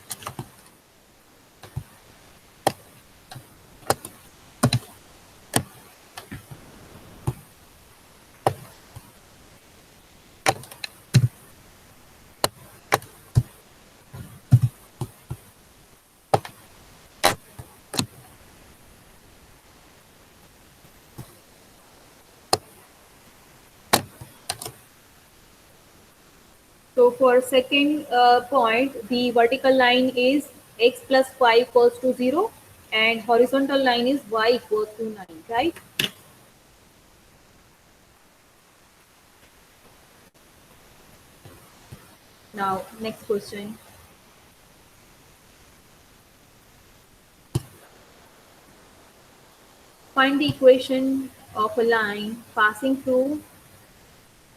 So for second point, the vertical line is x plus 5 equals to 0 and horizontal line is y equals to 9, right? Now, next question. Find the equation of a line passing through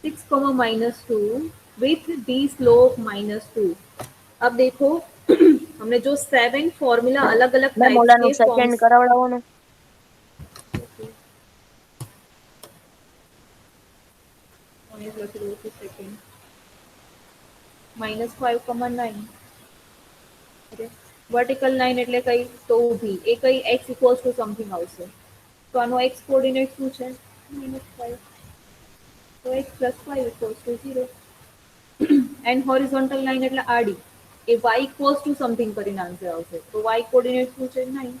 6, -2 with the slope -2. अब देखो हमने जो 7 formula अलग अलग ma'am types ઓલાનું के second forms કરાવડાવો ને. Second -5,9. Vertical line એટલે કઈ? તો ઊભી. એ કઈ x ઇક્વલ્સ ટુ સમથિંગ આવશે. તો આનો x કોઓર્ડિનેટ શું છે? -5. તો x + 5 = 0. એન્ડ હોરિઝોન્ટલ લાઈન એટલે આડી. એ y ઇક્વલ્સ ટુ સમથિંગ કરીને આન્સર આવશે. તો y કોઓર્ડિનેટ શું છે? 9.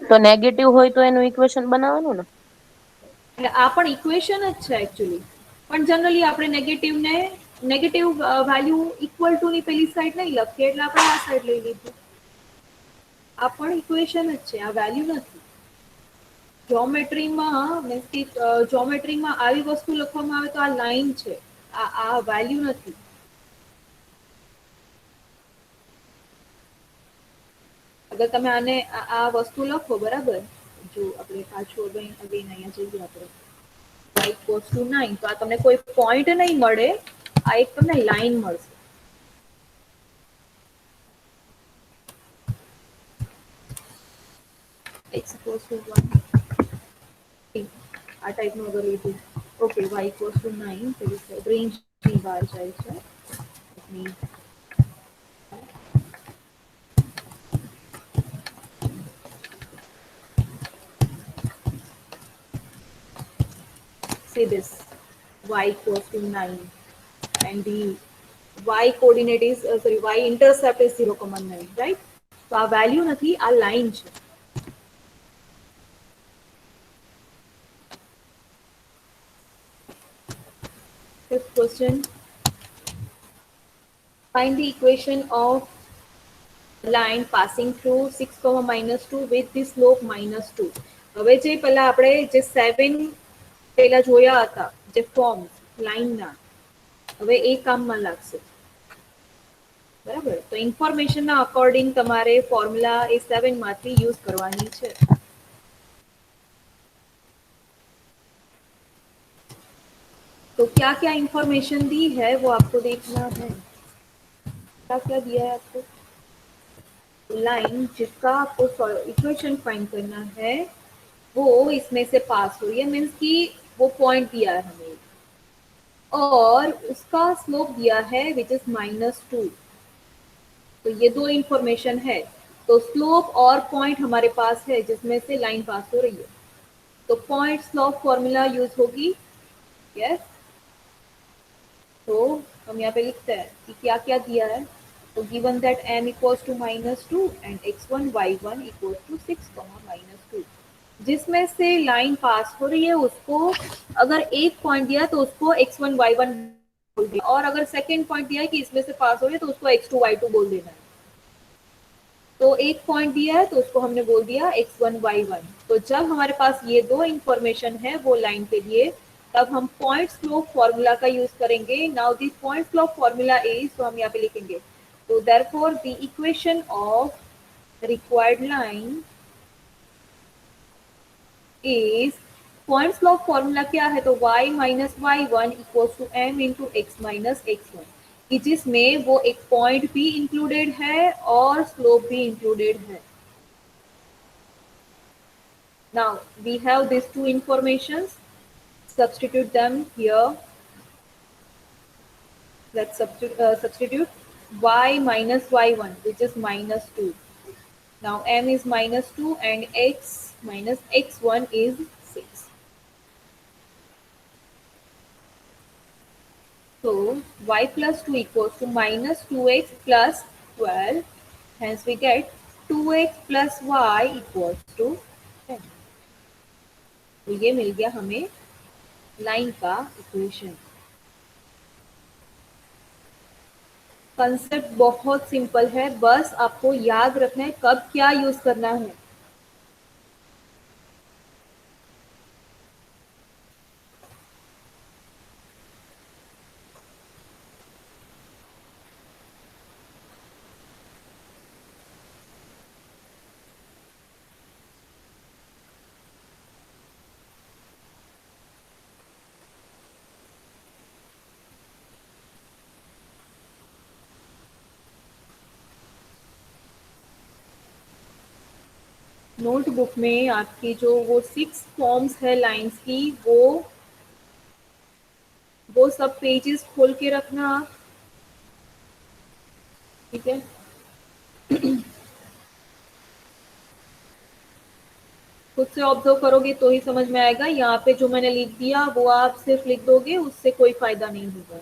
તો નેગેટિવ હોય તો એનું ઇક્વેશન બનાવવાનું ને. એટલે આ પણ ઇક્વેશન જ છે એકચ્યુઅલી. પણ જનરલી આપણે નેગેટિવ વેલ્યુ ઇક્વલ ટુ ની પેલી સાઈડ નહીં લખીએ, એટલે આપણે આ સાઈડ લઈ લીધું. આ પણ ઇક્વેશન જ છે, આ વેલ્યુ નથી. જ્યોમેટ્રીમાં આવી વસ્તુ લખવામાં આવે તો આ લાઈન છે, આ વેલ્યુ નથી. अगर તમે આને આ વસ્તુ લખો બરાબર, જો આપણે પાછું અગેન અહીંયા જઈએ આપણે y equals to 9, તો આ તમને કોઈ પોઈન્ટ નહીં મળે, આ એક તમને લાઈન મળશે. x equals to 1, આ ટાઈપનું અગર લીધું, ઓકે y equals to 9, તો રેન્જની બહાર જાય છે. Say this, y equals to 9 and the y coordinate is y intercept is 0,9, right? So આ value નથી, આ line છે. Fifth question, find the equation of line passing through 6, -2 with the slope -2. હવે જે પહેલા આપણે જે 7 પહેલા જોયા હતા જે ફોર્મ લાઈનના, હવે એ કામમાં લાગશે બરાબર. તો ઇન્ફોર્મેશનના અકોર્ડિંગ તમારે ફોર્મ્યુલા એ 7 માંથી યુઝ કરવાની છે. तो क्या क्या इंफॉर्मेशन दी है वो आपको देखना है. क्या क्या दिया है आपको? लाइन जिसका आपको इक्वेशन फाइंड करना है वो इसमें से पास हो रही है, मीन्स कि वो पॉइंट दिया है हमें और उसका स्लोप दिया है विच इज -2. तो ये दो इंफॉर्मेशन है. तो स्लोप और पॉइंट हमारे पास है जिसमें से लाइन पास हो रही है, तो पॉइंट स्लोप फॉर्मूला यूज होगी. यस, तो हम यहाँ पे लिखते हैं कि क्या क्या दिया है. तो given that m equals to -2 and x1 y1 equals to 6, -2, जिसमें से लाइन पास हो रही है उसको अगर एक पॉइंट दिया तो उसको x1 y1 बोल दिया, और अगर सेकंड पॉइंट दिया है कि इसमें से पास हो रही है तो उसको x2 y2 बोल देना है. तो एक पॉइंट दिया है तो उसको हमने बोल दिया x1 y1. तो जब हमारे पास ये दो इंफॉर्मेशन है वो लाइन के लिए, तब हम पॉइंट स्लोप फॉर्मूला का यूज करेंगे. Now this point slope formula is, तो हम यहाँ पे लिखेंगे, तो therefore the equation of required line is, point slope formula क्या है, तो y minus y1 equals to m into x minus x1, कि जिसमें वो एक पॉइंट भी इंक्लूडेड है और स्लोप भी इंक्लूडेड है. Now we have these two informations. Substitute them here. Let's substitute y minus y1, which is -2. Now m is -2 and x minus x1 is 6. So y plus 2 equals to -2x plus 12. Hence we get 2x plus y equals to 10. तो ये मिल गया हमें line का equation. Concept बहुत simple है, बस आपको याद रखना है कब क्या यूज करना है. नोटबुक में आपकी जो वो 6 फॉर्म्स है लाइंस की, वो सब पेजेस खोल के रखना आप. ठीक है, खुद से ऑब्जर्व करोगे तो ही समझ में आएगा. यहाँ पे जो मैंने लिख दिया वो आप सिर्फ लिख दोगे, उससे कोई फायदा नहीं होगा.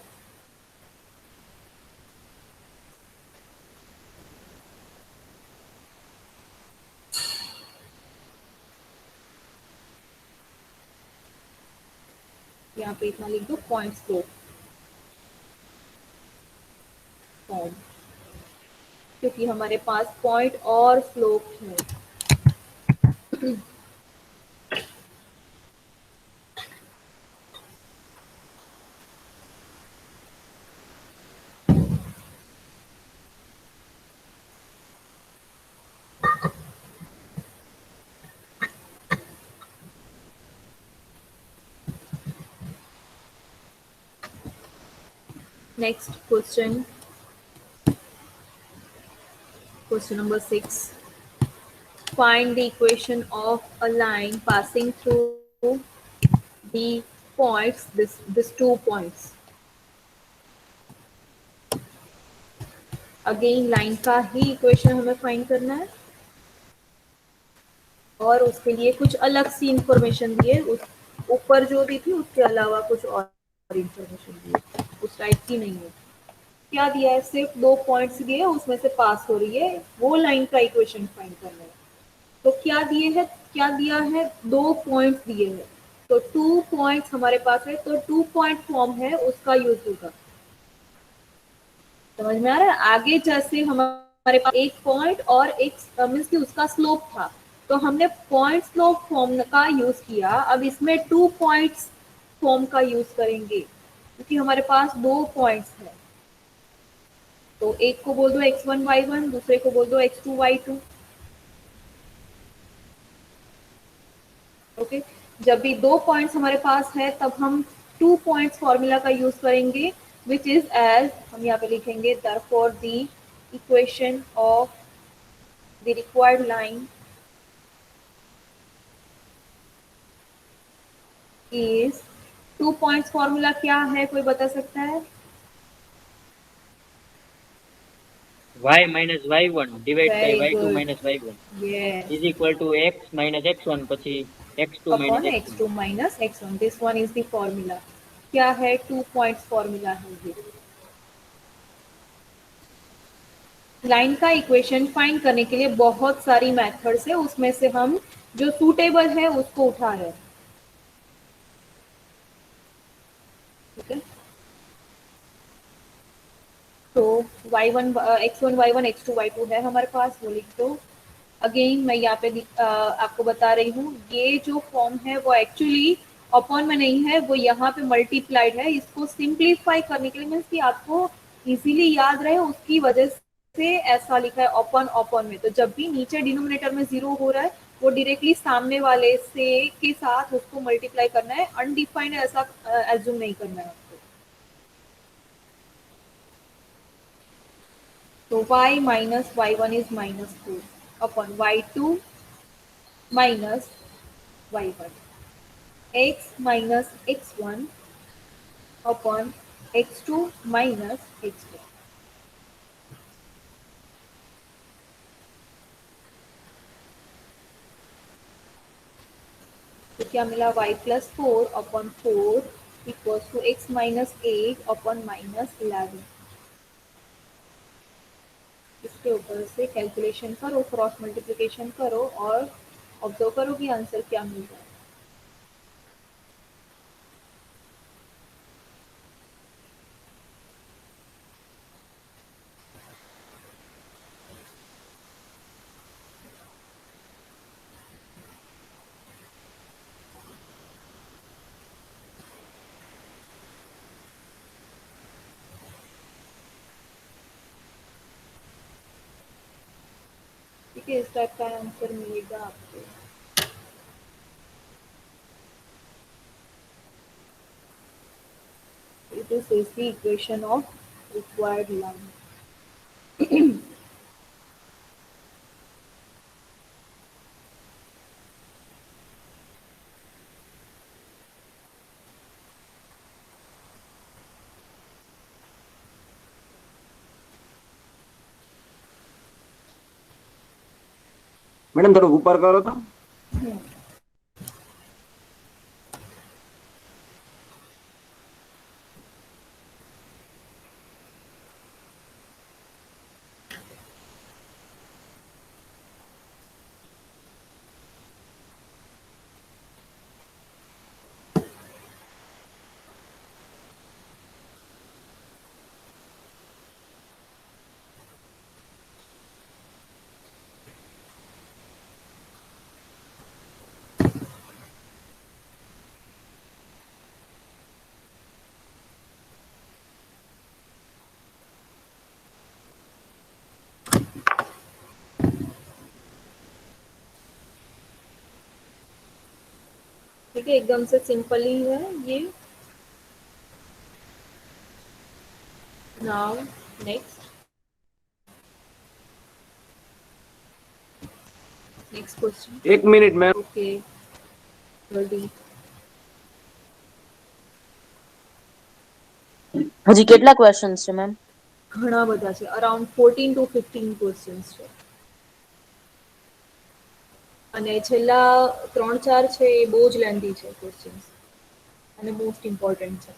यहाँ पे इतना लिख दो, पॉइंट स्लोप फॉर्म, क्योंकि हमारे पास पॉइंट और स्लोप है. Next question, question number 6. Find the equation of a line passing through the points, this 2 points. Again line का ही इक्वेशन हमें फाइंड करना है और उसके लिए कुछ अलग सी इंफॉर्मेशन दी है, उस ऊपर जो दी थी उसके अलावा कुछ और इंफॉर्मेशन दी है, उस टाइप की नहीं है. क्या दिया है? सिर्फ 2 पॉइंट्स दिए हैं, उसमें से पास हो रही है, वो लाइन का इक्वेशन फाइंड करना है. तो क्या दिए है? क्या दिया है? 2 पॉइंट्स दिए हैं, तो 2 पॉइंट्स हमारे पास है, तो 2 पॉइंट फॉर्म है उसका यूज होगा. समझ में आ रहा है? आगे जैसे हमारे पास एक पॉइंट और एक मीन्स की उसका स्लोप था, तो हमने पॉइंट स्लोप फॉर्म का यूज किया. अब इसमें 2 पॉइंट्स फॉर्म का यूज करेंगे क्योंकि हमारे पास 2 पॉइंट्स है. तो एक को बोल दो x1 y1, दूसरे को बोल दो x2 y2. ओके. जब भी 2 पॉइंट्स हमारे पास है तब हम 2 पॉइंट्स फॉर्मूला का यूज करेंगे, विच इज एज, हम यहाँ पे लिखेंगे therefore the equation of the required line is. 2 points formula क्या है, कोई बता सकता है? y minus y1 divided by very y2 good. minus y1 yes. is equal to x minus x1 પછી x2 upon minus x1. x2 minus x1. This one is the formula. क्या है? 2 points formula है ये. Line का equation find करने के लिए बहुत सारी मेथड्स है, उसमें से हम जो सूटेबल है उसको उठा रहे हैं. ठीक है. तो y1 x1 y1 x2 y2 है हमारे पास, वो लिख दो. अगेन मैं यहाँ पे आपको बता रही हूँ, ये जो फॉर्म है वो एक्चुअली अपॉन में नहीं है, वो यहाँ पे मल्टीप्लाइड है. इसको सिंप्लीफाई करने के लिए, मीन्स कि आपको इजीली याद रहे उसकी वजह से ऐसा लिखा है अपॉन अपॉन में. तो जब भी नीचे डिनोमिनेटर में 0 हो रहा है, वो डायरेक्टली सामने वाले से के साथ उसको मल्टीप्लाई करना है. अनडिफाइंड ऐसा एज्यूम नहीं करना है आपको. तो y minus y1 is minus 2 upon y2 minus y1. x minus x1 upon x2 minus x2. तो क्या मिला? y plus 4 upon 4 equals to x minus 8 upon minus 11. इसके ऊपर से कैलकुलेशन करो, क्रॉस मल्टीप्लिकेशन करो और ऑब्जर्व करो कि आंसर क्या मिल रहा है. ठीक है, इस टाइप का आंसर मिलेगा आपको. This is the equation of required line. Madam थोड़ा ऊपर करो तो. ठीक है, एकदम से सिंपल ही है ये. Now, next. Next question. 1 minute ma'am. Okay. Joldi. હજી કેટલા ક્વેશ્ચન્સ છે મેમ? ઘણા બધા છે, અરાઉન્ડ 14 to 15 ક્વેશ્ચન્સ છે. અને છેલ્લા 3-4 છે એ બહુ જ લેન્ધી છે ક્વેશ્ચન્સ અને મોસ્ટ ઇમ્પોર્ટન્ટ છે.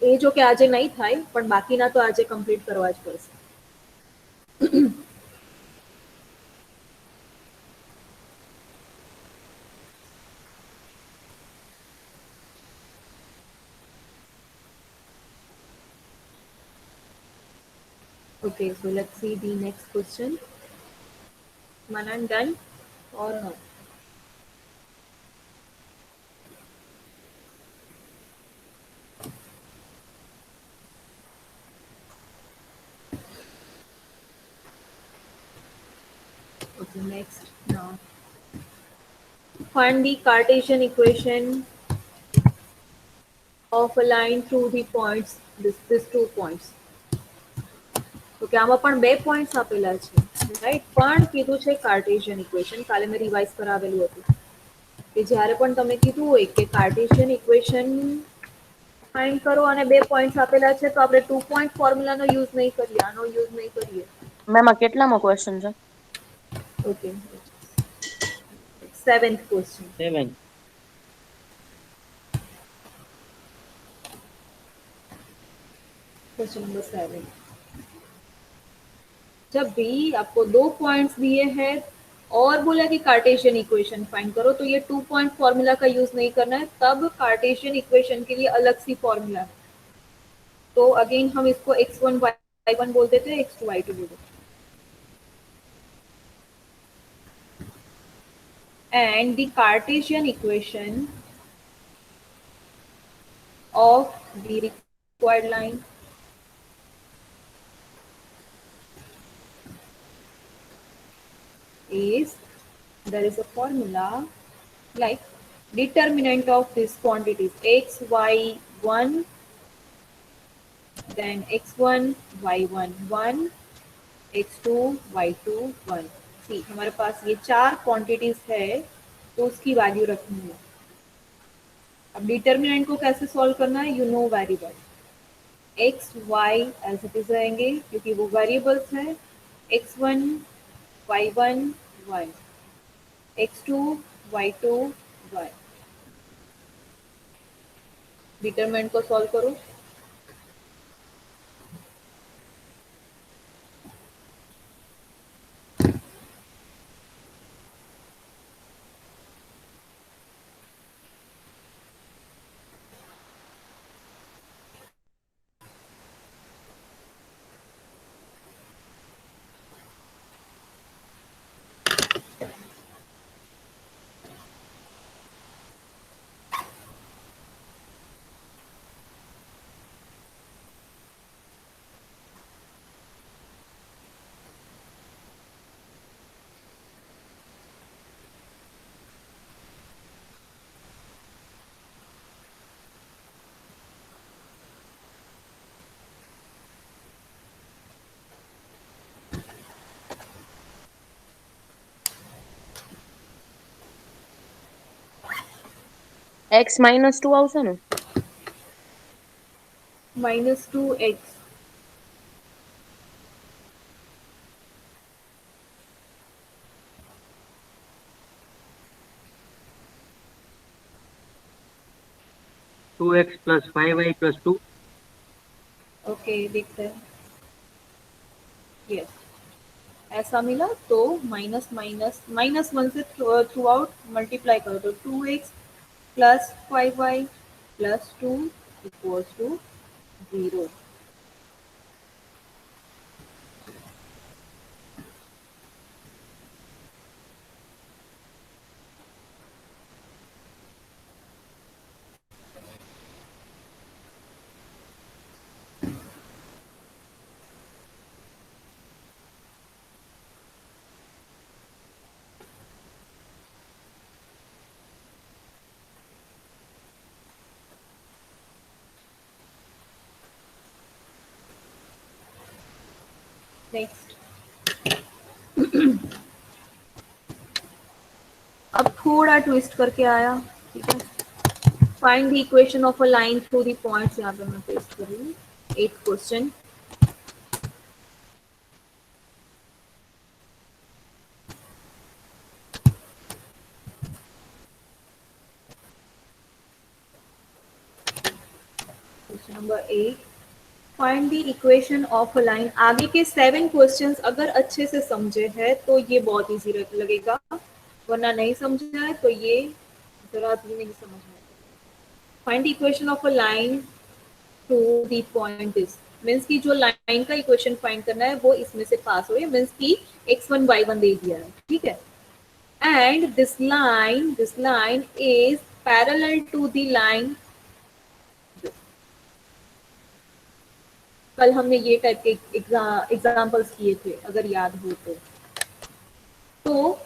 એ જો કે આજે નહીં થાય, પણ બાકીના તો આજે કમ્પ્લીટ કરવા જ પડશે. Okay, so let's see the next question. Manan, done or no? Okay, next. Now, find the Cartesian equation of a line through the points, this 2 points. Okay, આમાં પણ 2 પોઈન્ટ્સ આપેલા છે, રાઈટ? પણ કીધું છે કાર્ટેશિયન ઇક્વેશન. કાલે મેં revise કરાવેલું હતું કે જ્યારે પણ તમે કીધું હોય કે કાર્ટેશિયન ઇક્વેશન ફાઇન્ડ કરો અને 2 પોઈન્ટ્સ આપેલા છે, તો આપણે 2 પોઈન્ટ ફોર્મ્યુલાનો યુઝ નહીં કરીએ, આનો યુઝ નહીં કરીએ. મેમ આ કેટલામો ક્વેશ્ચન છે? Okay, 7th question. 7. Question number 7. जब भी आपको 2 पॉइंट्स दिए हैं और बोला कि कार्टेशियन इक्वेशन फाइंड करो, तो ये 2 पॉइंट फॉर्मूला का यूज नहीं करना है. तब कार्टेशियन इक्वेशन के लिए अलग सी फॉर्मूला है. तो अगेन हम इसको x1 y1 बोल देते हैं, x2 y2 बोल देते हैं. And the Cartesian equation of the required line is, there is a formula like determinant of these quantities x, y, 1, then x1, y1, 1, x2, y2, 1. See, हमारे पास ये 4 क्वांटिटीज है, तो उसकी वैल्यू रखनी है. अब डिटर्मिनेंट को कैसे सॉल्व करना है? You know variable x, y as it is रहेंगे क्योंकि वो वेरिएबल्स हैं. x1, y1, 1, x2, y2, 1. Determinant को सॉल्व करो. x -2 આવશે ને? -2x. Two x plus 5y plus 2. Okay, देखते हैं. यस, ऐसा मिला तो माइनस माइनस -1 से थ्रू आउट मल्टीप्लाई करो तो 2x plus 5y plus 2 equals to 0. Next. अब थोड़ा ट्विस्ट करके आया, ठीक है। Find the equation of a line through the points, यहाँ पे मैं पेस्ट कर रही हूँ। 8th question. Question number 8, find the equation of a line. आगे के 7 क्वेश्चंस अगर अच्छे से समझे हैं तो ये बहुत इजी लगेगा, वरना नहीं समझा है तो ये जरा भी नहीं समझ आएगा। Find the equation of a line to the point is, means की जो लाइन का इक्वेशन फाइंड करना है वो इसमें से पास हो रही है, मीन्स की x1 y1 दे दिया है, ठीक है। And this line is parallel to the line. कल हमने ये टाइप के एग्जाम्पल्स किए थे, अगर याद हो तो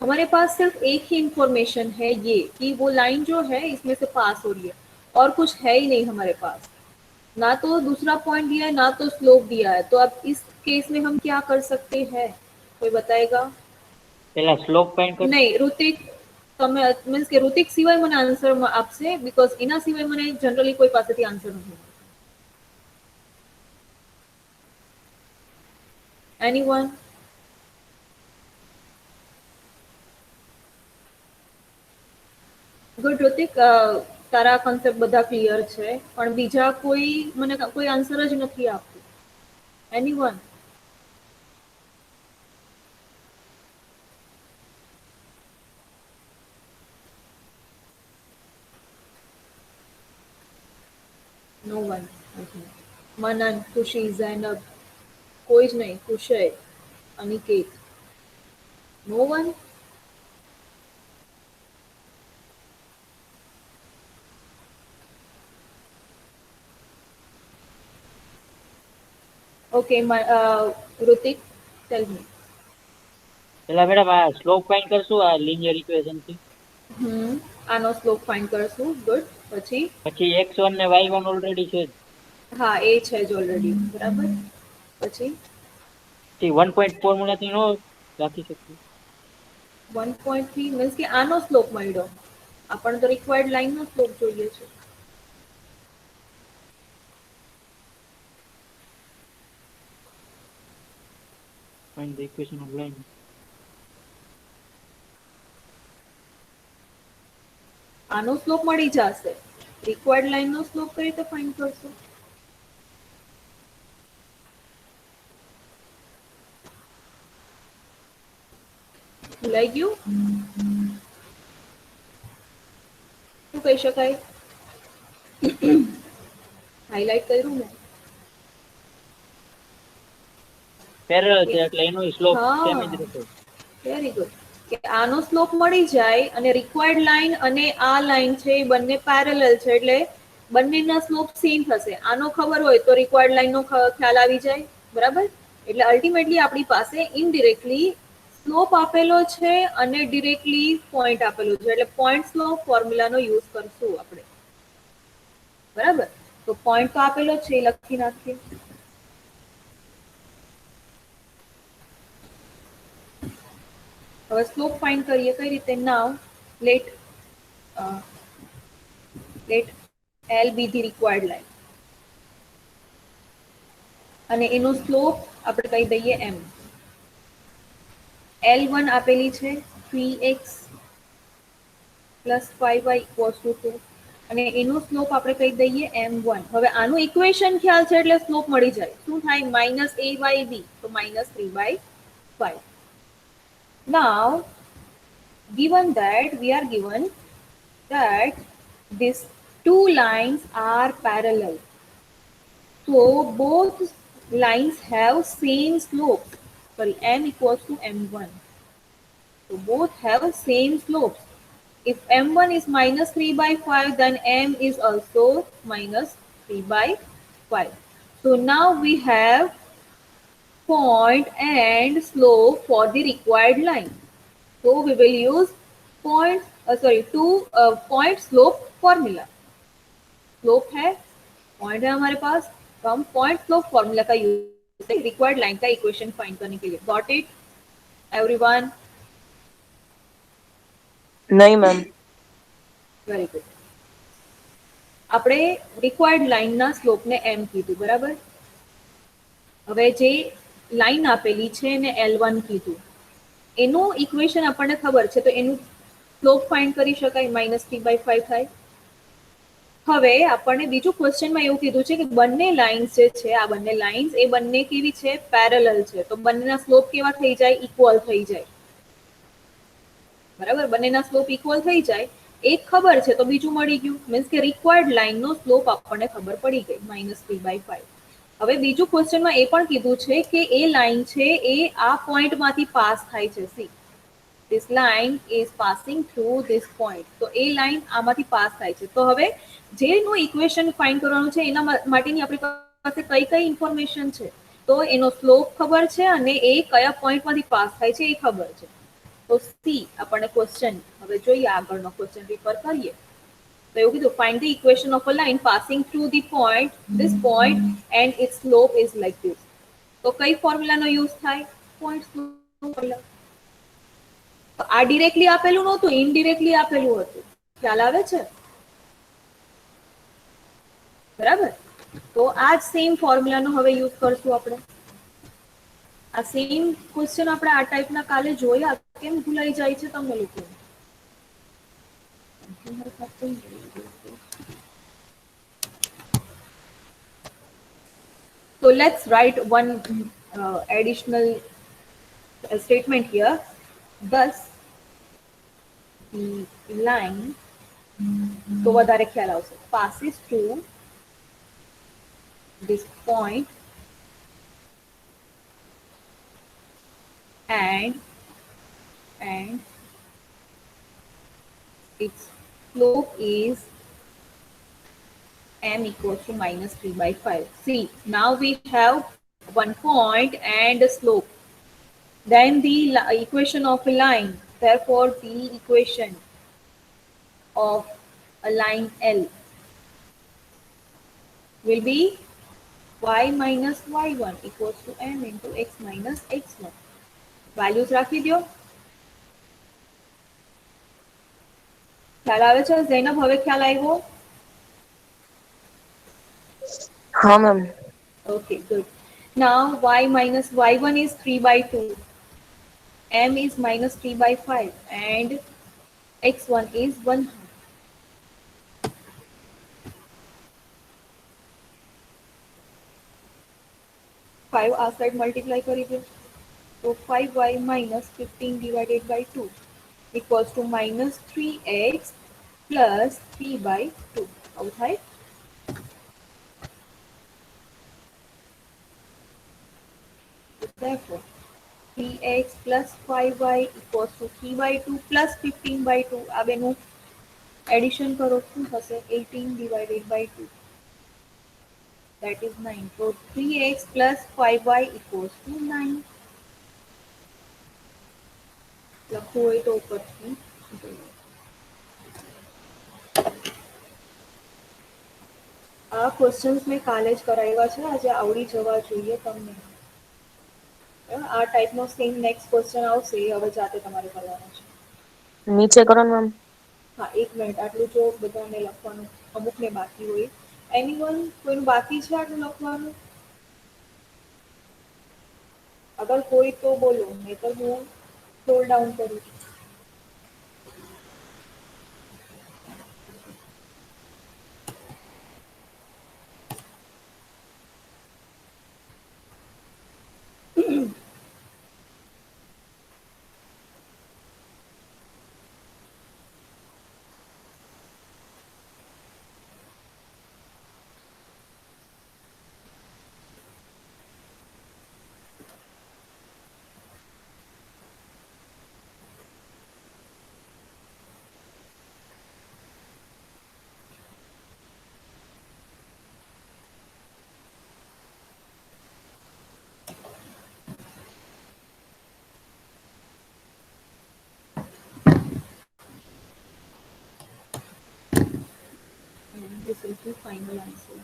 हमारे पास सिर्फ एक ही इंफॉर्मेशन है ये कि वो लाइन जो है इसमें से पास हो रही है, और कुछ है ही नहीं हमारे पास, ना तो दूसरा पॉइंट दिया है ना तो स्लोप दिया है। तो अब इस केस में हम क्या कर सकते हैं, कोई बताएगा? પેલા સ્લોપ ફાઇન્ડ કર नहीं ऋतिक, તમે મીન્સ કે ઋતિક સિવાય મને આન્સર આપશે, બીકોઝ એના સિવાય મને જનરલી કોઈ પાસેથી આન્સર નથી. એનીવન? ગુડ ઋતિક, તારા કોન્સેપ્ટ બધા ક્લિયર છે, પણ બીજા કોઈ મને કોઈ આન્સર જ નથી આપતું. એનીવન? No one. मनन, खुशी, जैनब, कोई જ નહીં. Kushay, Aniket, no one. Okay, Rutik, tell me. પેલા મેડમ આ સ્લોપ ફાઇન્ડ કરશું આ લિનિયર ઇક્વેશન થી. આનો સ્લોપ ફાઇન્ડ કરશું. ગુડ. પછી x1 ને y1 ઓલરેડી છે. હા, એ છે જ ઓલરેડી, બરાબર. પછી 1.4 ફોર્મ્યુલાથી નો રાખી શકીએ. 1.3 મીન્સ કે આનો સ્લોપ મળ્યો, આપણને તો રિક્વાયર્ડ લાઈનનો સ્લોપ જોઈએ છે. Find the equation of line. આનો સ્લોપ મળી જશે, રિક્વાયર્ડ લાઈનનો સ્લોપ કઈ રીતે ફાઇન્ડ કરશું? ભૂલાઈ ગયું? શું કહી શકાય? હાઇલાઇટ કર્યું ને? પેરેલલ છે એટલે એનો સ્લોપ હા. સેમ જ રહેશે. Very good. કે આનો સ્લોપ મળી જાય અને રિક્વાયર્ડ લાઈન અને આ લાઈન છે એ બંને પેરેલલ છે, એટલે બંનેના સ્લોપ સેમ થશે. આનો ખબર હોય તો રિક્વાયર્ડ લાઈનનો ખ્યાલ આવી જાય, બરાબર. એટલે અલ્ટિમેટલી આપણી પાસે ઇનડિરેક્ટલી સ્લોપ આપેલો છે અને ડિરેક્ટલી પોઈન્ટ આપેલો છે, એટલે પોઈન્ટ સ્લોપ ફોર્મ્યુલાનો યુઝ કરશું આપણે, બરાબર. તો પોઈન્ટ તો આપેલો છે એ લખી નાખીએ. હવે સ્લોપ ફાઇન્ડ કરીએ કઈ રીતે? નાવ late L be the required line અને એનો સ્લોપ આપણે કહી દઈએ m. L1 આપેલી છે 3x + 5y = 2 અને એનો સ્લોપ આપણે કહી દઈએ m1. હવે આનું ઇક્વેશન ખ્યાલ છે એટલે સ્લોપ મળી જાય. શું થાય? -a/b, તો -3/5. Now, given that we are given that these two lines are parallel, so both lines have same slope. Sorry, m = m1. So both have same slopes. If m1 is -3/5, then m is also -3/5. So now we have point and slope for the required line. So we will use point slope formula. Slope है, point है हमारे पास, तो हम point slope formula का use required line का equation find करने के लिए. Got it everyone? નહીં મેમ. Very good. આપણે રિક્વાયર્ડ લાઇનના સ્લોપને m કીધું, બરાબર. હવે જે લાઈન આપેલી છે એને L1 કીધું, એનું ઇક્વેશન આપણને ખબર છે, તો એનું સ્લોપ ફાઇન્ડ કરી શકાય, -3/5 થાય. હવે આપણને બીજું ક્વેશ્ચનમાં એવું કીધું છે કે બંને લાઇન્સ જે છે, આ બંને લાઇન્સ એ બંને કેવી છે, પેરેલલ છે, તો બંનેના સ્લોપ કેવા થઈ જાય, ઇક્વલ થઈ જાય, બરાબર. બંનેના સ્લોપ ઇક્વલ થઈ જાય, એક ખબર છે તો બીજું મળી ગયું, મીન્સ કે રિક્વાયર્ડ લાઇનનો સ્લોપ આપણને ખબર પડી ગઈ, -3/5. હવે બીજું ક્વેશ્ચનમાં એ પણ કીધું છે કે એ લાઇન છે એ આ પોઈન્ટમાંથી પાસ થાય છે. C, this line is passing through this point. તો એ લાઈન આમાંથી પાસ થાય છે. તો હવે જેનું ઇક્વેશન ફાઇન્ડ કરવાનું છે એના માટેની આપણી પાસે કઈ કઈ ઇન્ફોર્મેશન છે, તો એનો સ્લોપ ખબર છે અને એ કયા પોઈન્ટમાંથી પાસ થાય છે એ ખબર છે. તો સી આપણને ક્વેશ્ચન, હવે જોઈએ આગળનો ક્વેશ્ચન રિફર કરીએ. તો એવું કીધું, find the equation of a line passing through the point, this point and its slope is like this. તો કઈ ફોર્મ્યુલાનો યુઝ થાય? Point slope formula. આ ડિરેક્ટલી આપેલું નહોતું, ઇનડિરેક્ટલી આપેલું હતું. ખ્યાલ આવે છે? બરાબર. તો આ જ સેમ ફોર્મ્યુલાનો હવે યુઝ કરશું આપણે. આ સેમ ક્વેશ્ચન આપણે આ ટાઈપના કાલે જોયા, કેમ ભૂલાઈ જાય છે તમને લોકો? So let's write one additional statement here. Thus, the line, તો વધારે ખ્યાલ આવશે, passes through this point and its slope is m equals to -3/5. See, now we have one point and a slope. Then the equation of a line. Therefore, the equation of a line L will be y minus y1 equals to m into x minus x1. Values રાખી દો. ખ્યાલ આવે છે ઝૈનબ? હવે ખ્યાલ આવ્યો? હા ma'am. Okay, good. Now y minus y1 is 3/2, m is -3/5, and x1 is 1/2. 5 આ side multiply કરી દો, તો 5y minus 15 divided by 2 equals to -3x plus 3/2. આવું થાય. Therefore, 3x plus 5y equals to 3/2 plus 15/2. આ બેનું એડિશન કરો, શું થશે? 18 divided by 2. That is 9. So 3x plus 5y equals to 9. લખવું હોય તો ઉપરથી જોઈએ. આ ક્વેશ્ચન્સ મેં કાલે જ કરાવ્યા છે, આજે આવડી જવા જોઈએ તમને. આ ટાઈપનો સેમ નેક્સ્ટ ક્વેશ્ચન આવશે, એ હવે જાતે તમારે કરવાનો છે. નીચે કરો ને મેમ. હા, એક મિનિટ, આટલું જો બધાને લખવાનું, અમુકને બાકી હોય. એનીવન કોઈનું બાકી છે આટલું લખવાનું? અગર કોઈ તો બોલો, નહીં તો હું સ્ક્રોલ ડાઉન કરું છું. This is the final answer.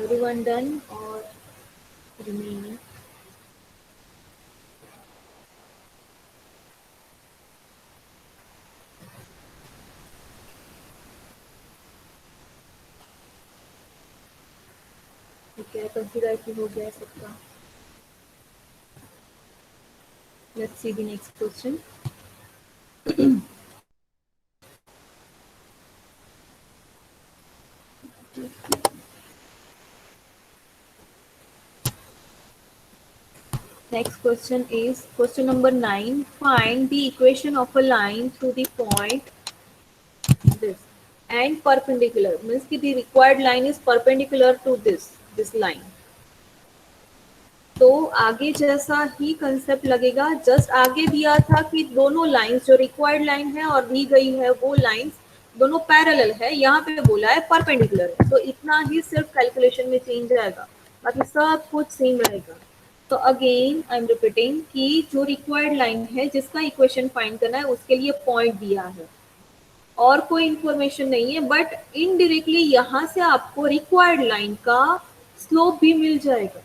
Everyone done or remaining? ठीक है, कंसीडर कि हो गया सबका. Let's see the next question. Next question is question number 9. Find the equation of a line through the point this and perpendicular. Means कि the required line is perpendicular to this line. तो आगे जैसा ही concept लगेगा. Just आगे दिया था कि दोनों लाइंस जो रिक्वायर्ड लाइन है और दी गई है वो लाइंस दोनों पैरेलल है. यहाँ पे बोला है परपेंडिकुलर है. तो इतना ही सिर्फ कैलकुलेशन में चेंज आएगा, बाकी सब कुछ सेम रहेगा. तो अगेन आई एम रिपीटिंग कि जो रिक्वायर्ड लाइन है जिसका इक्वेशन फाइंड करना है उसके लिए पॉइंट दिया है और कोई इंफॉर्मेशन नहीं है, बट इनडायरेक्टली यहाँ से आपको रिक्वायर्ड लाइन का स्लोप भी मिल जाएगा.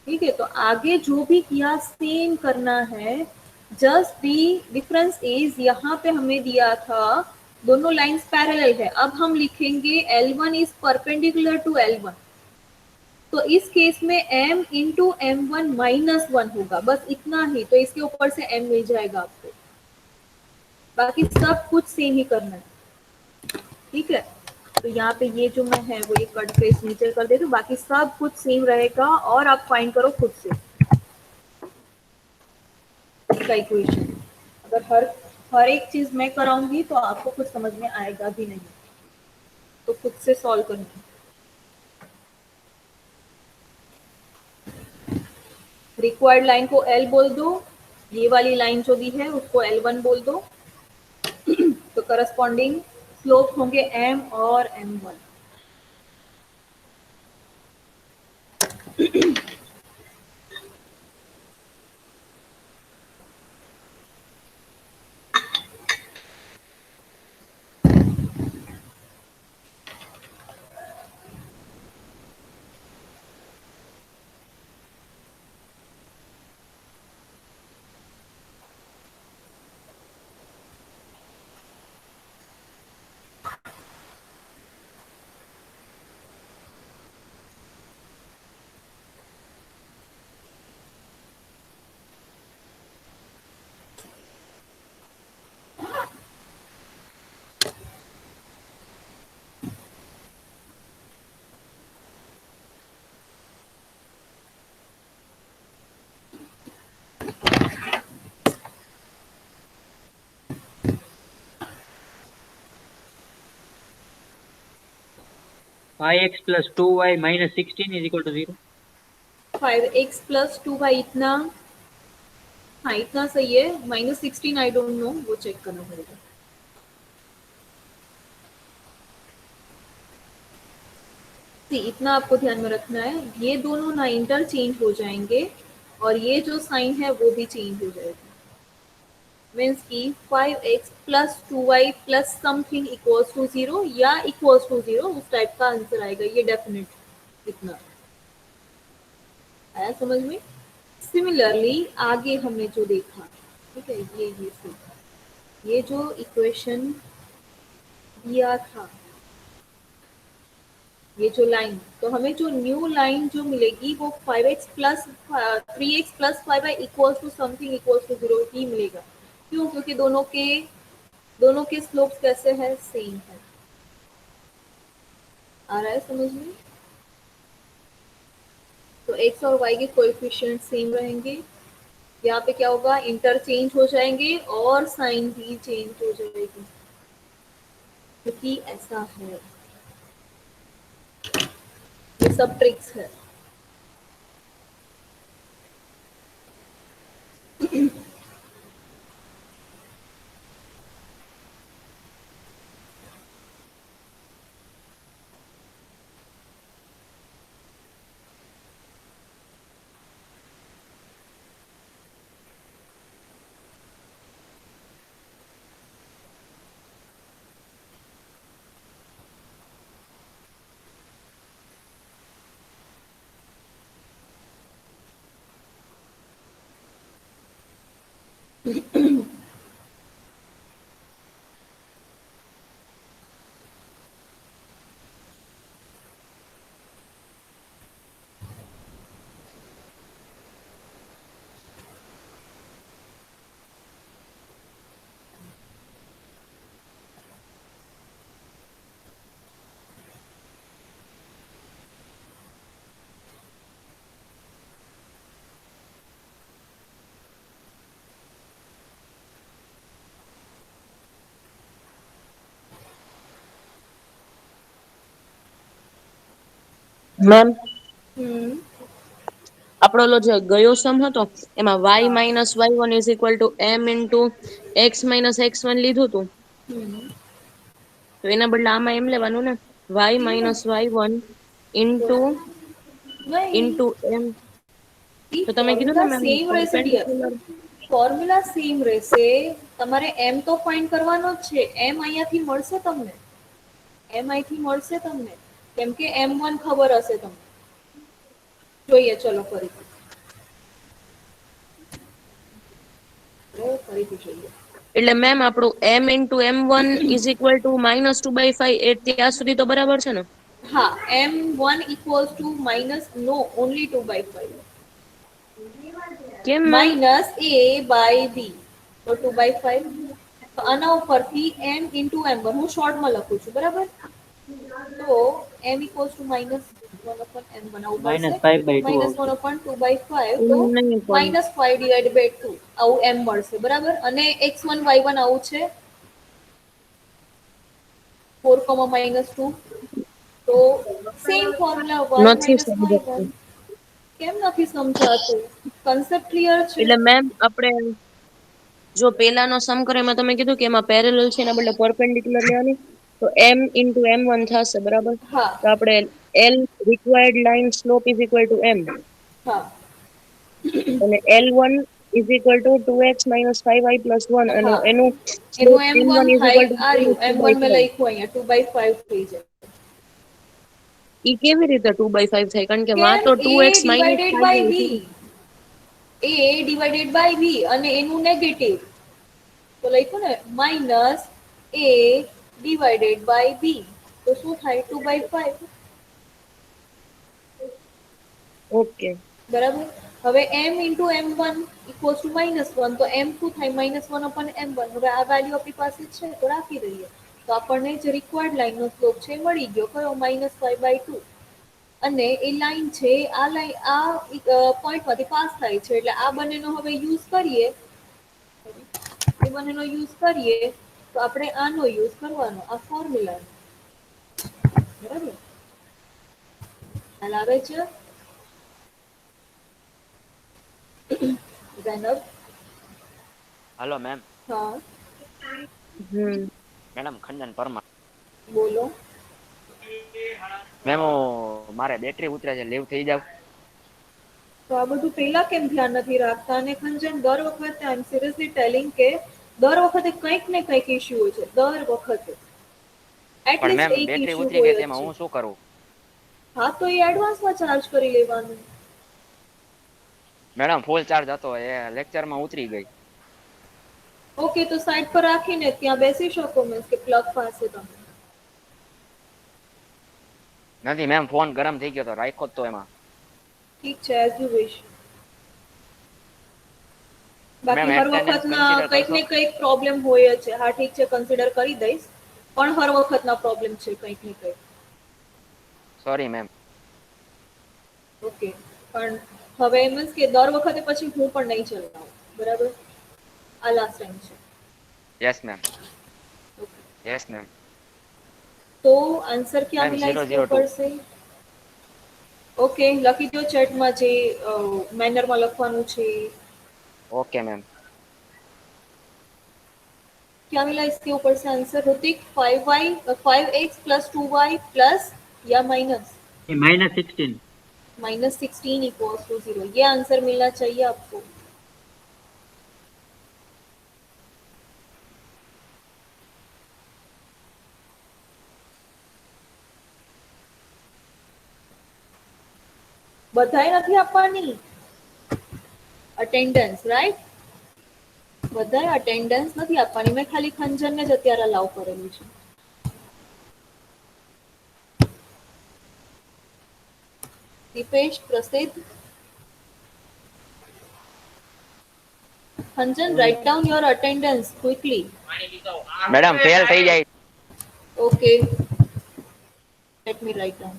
ठीक है, तो आगे जो भी किया सेम करना है. जस्ट दी डिफरेंस इज यहाँ पे हमें दिया था दोनों लाइंस पैरेलल है. अब हम लिखेंगे L1 is perpendicular to L1. तो इस केस में m इंटू M1 माइनस 1 होगा, बस इतना ही. तो इसके ऊपर से m मिल जाएगा आपको, बाकी सब कुछ सेम ही करना है. ठीक है, तो यहाँ पे ये जो मैं है वो ये कट पेस्ट नीचे कर देती हूँ, बाकी सब कुछ सेम रहेगा और आप फाइंड करो खुद से इसका इक्वेशन. अगर हर एक चीज मैं कराऊंगी तो आपको कुछ समझ में आएगा भी नहीं, तो खुद से सॉल्व करना. रिक्वायर्ड लाइन को L बोल दो, ये वाली लाइन जो दी है उसको L1 बोल दो. तो करस्पॉन्डिंग स्लोप होंगे M और M1. Five x plus 2y minus 16 is equal to 0. 5x plus 2y इतना, हाँ इतना सही है. माइनस 16 आई डोंट नो, वो चेक करना पड़ेगा. इतना आपको ध्यान में रखना है. ये दोनों ना इंटरचेंज हो जाएंगे और ये जो साइन है वो भी चेंज हो जाएगा. मीन्स की 5x plus 2y plus something equals to 0 या इक्वल्स टू 0, उस टाइप का आंसर आएगा. ये डेफिनेट इतना आया समझ में. सिमिलरली आगे हमने जो देखा, ठीक है, ये जो इक्वेशन दिया था, ये जो लाइन, तो हमें जो न्यू लाइन जो मिलेगी वो 5x plus 3x plus 5y equals to something equals to 0 ही मिलेगा. क्यों? क्योंकि दोनों के स्लोप्स कैसे है, सेम है. आ रहा है समझ में. तो x और y के कोएफिशिएंट सेम रहेंगे. यहाँ पे क्या होगा, इंटरचेंज हो जाएंगे और साइन भी चेंज हो जाएगी, क्योंकि ऐसा है. ये सब ट्रिक्स है. મેમ હમ આપણો ઓલો જે ગયો સમ હતો એમાં y minus y1 is equal to m into x minus x1 લીધું હતું, હમ તો એના બદલે આમાં એમ લેવાનું ને y માઇનસ y1 ઇન્ટુ નહીં, m. ઈ તો તમે કીધું ને ફોર્મ્યુલા મેમ સેમ રહેશે ડિયર. પરપેન્ડિક્યુલર. ફોર્મ્યુલા સેમ રહેશે. તમારે એમ તો ફાઇન્ડ કરવાનો જ છે. એમ અહીંયાથી મળશે તમને. એમ અહીંથી મળશે તમને. કેમ કે M1 ખબર હશે તમને. જોઈએ ચલો ફરીથી. ફરીથી જોઈએ. એટલે મેમ આપણું m into m1 is equal to -2/5 એ ત્યાં સુધી તો બરાબર છે ને? હા, M1 equals to minus no only 2/5. કેમ ma'am? Minus a by b તો 2/5. તો આના ઉપરથી m ઇન્ટુ m1 હું શોર્ટમાં લખું છું બરાબર. તો m equals to -1/m બનાવવું પડશે. -5/2 આવશે. -1/2/5 તો એવું નહીં પણ -5 divided by 2 આવું m મળશે બરાબર. અને x1 y1 આવું છે 4, -2. તો સેમ ફોર્મ્યુલા y નથી y1. સમજાતું. કેમ નથી સમજાતું? કન્સેપ્ટ ક્લિયર છે. એટલે મેમ આપણે જો પેલાનો સમ કરે એમાં તમે કીધું કે એમાં પેરેલલ છે એના બદલે પરપેન્ડિક્યુલર લેવાની, તો m ઇન્ટુ m1 થશે બરાબર. હા તો આપણે l required line slope is equal to m હા અને l1 is equal to 2x minus 5y plus 1 અને હા એનું એનું સ્લોપ m1 m1 ઇઝ થાય ઇક્વલ ટુ આ રહ્યું m1 મેં 2/5. લખ્યું અહીંયા 2/5 થઈ જાય. ઈ કેવી રીતે 2/5 થાય? કારણ કે માં કેમ તો a 2x minus divided 5 by છે. b, a divided by b અને એનું નેગેટિવ તો લખ્યું ને minus a divided by b તો શું થાય 2/5 ઓકે. બરાબર. હવે m into m1 equals to -1 તો m શું થાય -1/m1. હવે આ વેલ્યુ આપણી પાસે છે તો રાખી દઈએ તો આપણને જે રિક્વાયર્ડ લાઈનનો સ્લોપ છે મળી ગયો કયો -5/2. અને એ લાઈન છે આ લાઈન આ પોઈન્ટમાંથી પાસ થાય છે એટલે આ બંનેનો હવે યુઝ કરીએ એ બંનેનો યુઝ કરીએ તો આપણે આનો યુઝ કરવાનો આ ફોર્મ્યુલાનો. બરાબર ખ્યાલ આવે છે ઝેનબ? Hello ma'am. હા હમ. મેડમ ખંડન પરમાર. બોલો. મેમ મારે બેટરી ઉતરે છે, લીવ થઈ જાવ? તો આ બધું પહેલા કેમ ધ્યાન નથી રાખતા? અને ખંજન દર વખતે આઈ એમ સિરિયસલી ટેલિંગ કે દર વખતે કંઈક ને કંઈક ઇશ્યુ હોય છે દર વખતે. પણ એટલીસ્ટ મેમ એક બેટરી ઇશ્યુ ઉતરી ગઈ હોય જ તેમાં છે. હું શું કરું? હા તો એ એડવાન્સમાં ચાર્જ કરી લેવાનું. મેડમ ફૂલ ચાર્જ હતો એ લેક્ચરમાં ઉતરી ગઈ. ઓકે તો સાઈડ પર રાખીને ત્યાં બેસી શકો મીન્સ કે પ્લગ પાસે તમે. નથી મેમ, ફોન ગરમ થઈ ગયો તો રાખ્યો જ તો એમાં. ઠીક છે એઝ યુ વિશ. મેમ બાકી હર એટેન્ડન્સ વખતના કન્સિડર કંઈક કરશો? ને કંઈક પ્રોબ્લેમ હોય જ છે. હા ઠીક છે કન્સિડર કરી દઈશ પણ હર વખતના પ્રોબ્લેમ છે કંઈક ને કંઈક. Sorry ma'am. ઓકે પણ હવે મીન્સ કે દર વખતે પછી હું પણ નહીં ચલાવું બરાબર. આ લાસ્ટ ટાઈમ છે. Yes ma'am. Okay yes ma'am. તો આન્સર ક્યાં મેમ મિલાઈસ 002. પડશે? ઓકે લખી દો ચેટમાં જે મેનરમાં લખવાનું છે. Okay ma'am. ક્યાં મિલાઈસ કેવું પડશે answer? Hrithik 5x + 2y plus या माइनस? -16. -16 इक्वल्स टू 0 ये आंसर मिलना चाहिए आपको. બધાય નથી આપવાની અટેન્ડન્સ રાઈટ. બધાએ અટેન્ડન્સ નથી આપવાની, મેં ખાલી ખંજનને જ અત્યારે અલાઉ કરેલું છે. દીપેશ, પ્રસિદ્ધ, Khanjan, write down your attendance quickly. Madam fail થઈ જાય. Okay, let me write down.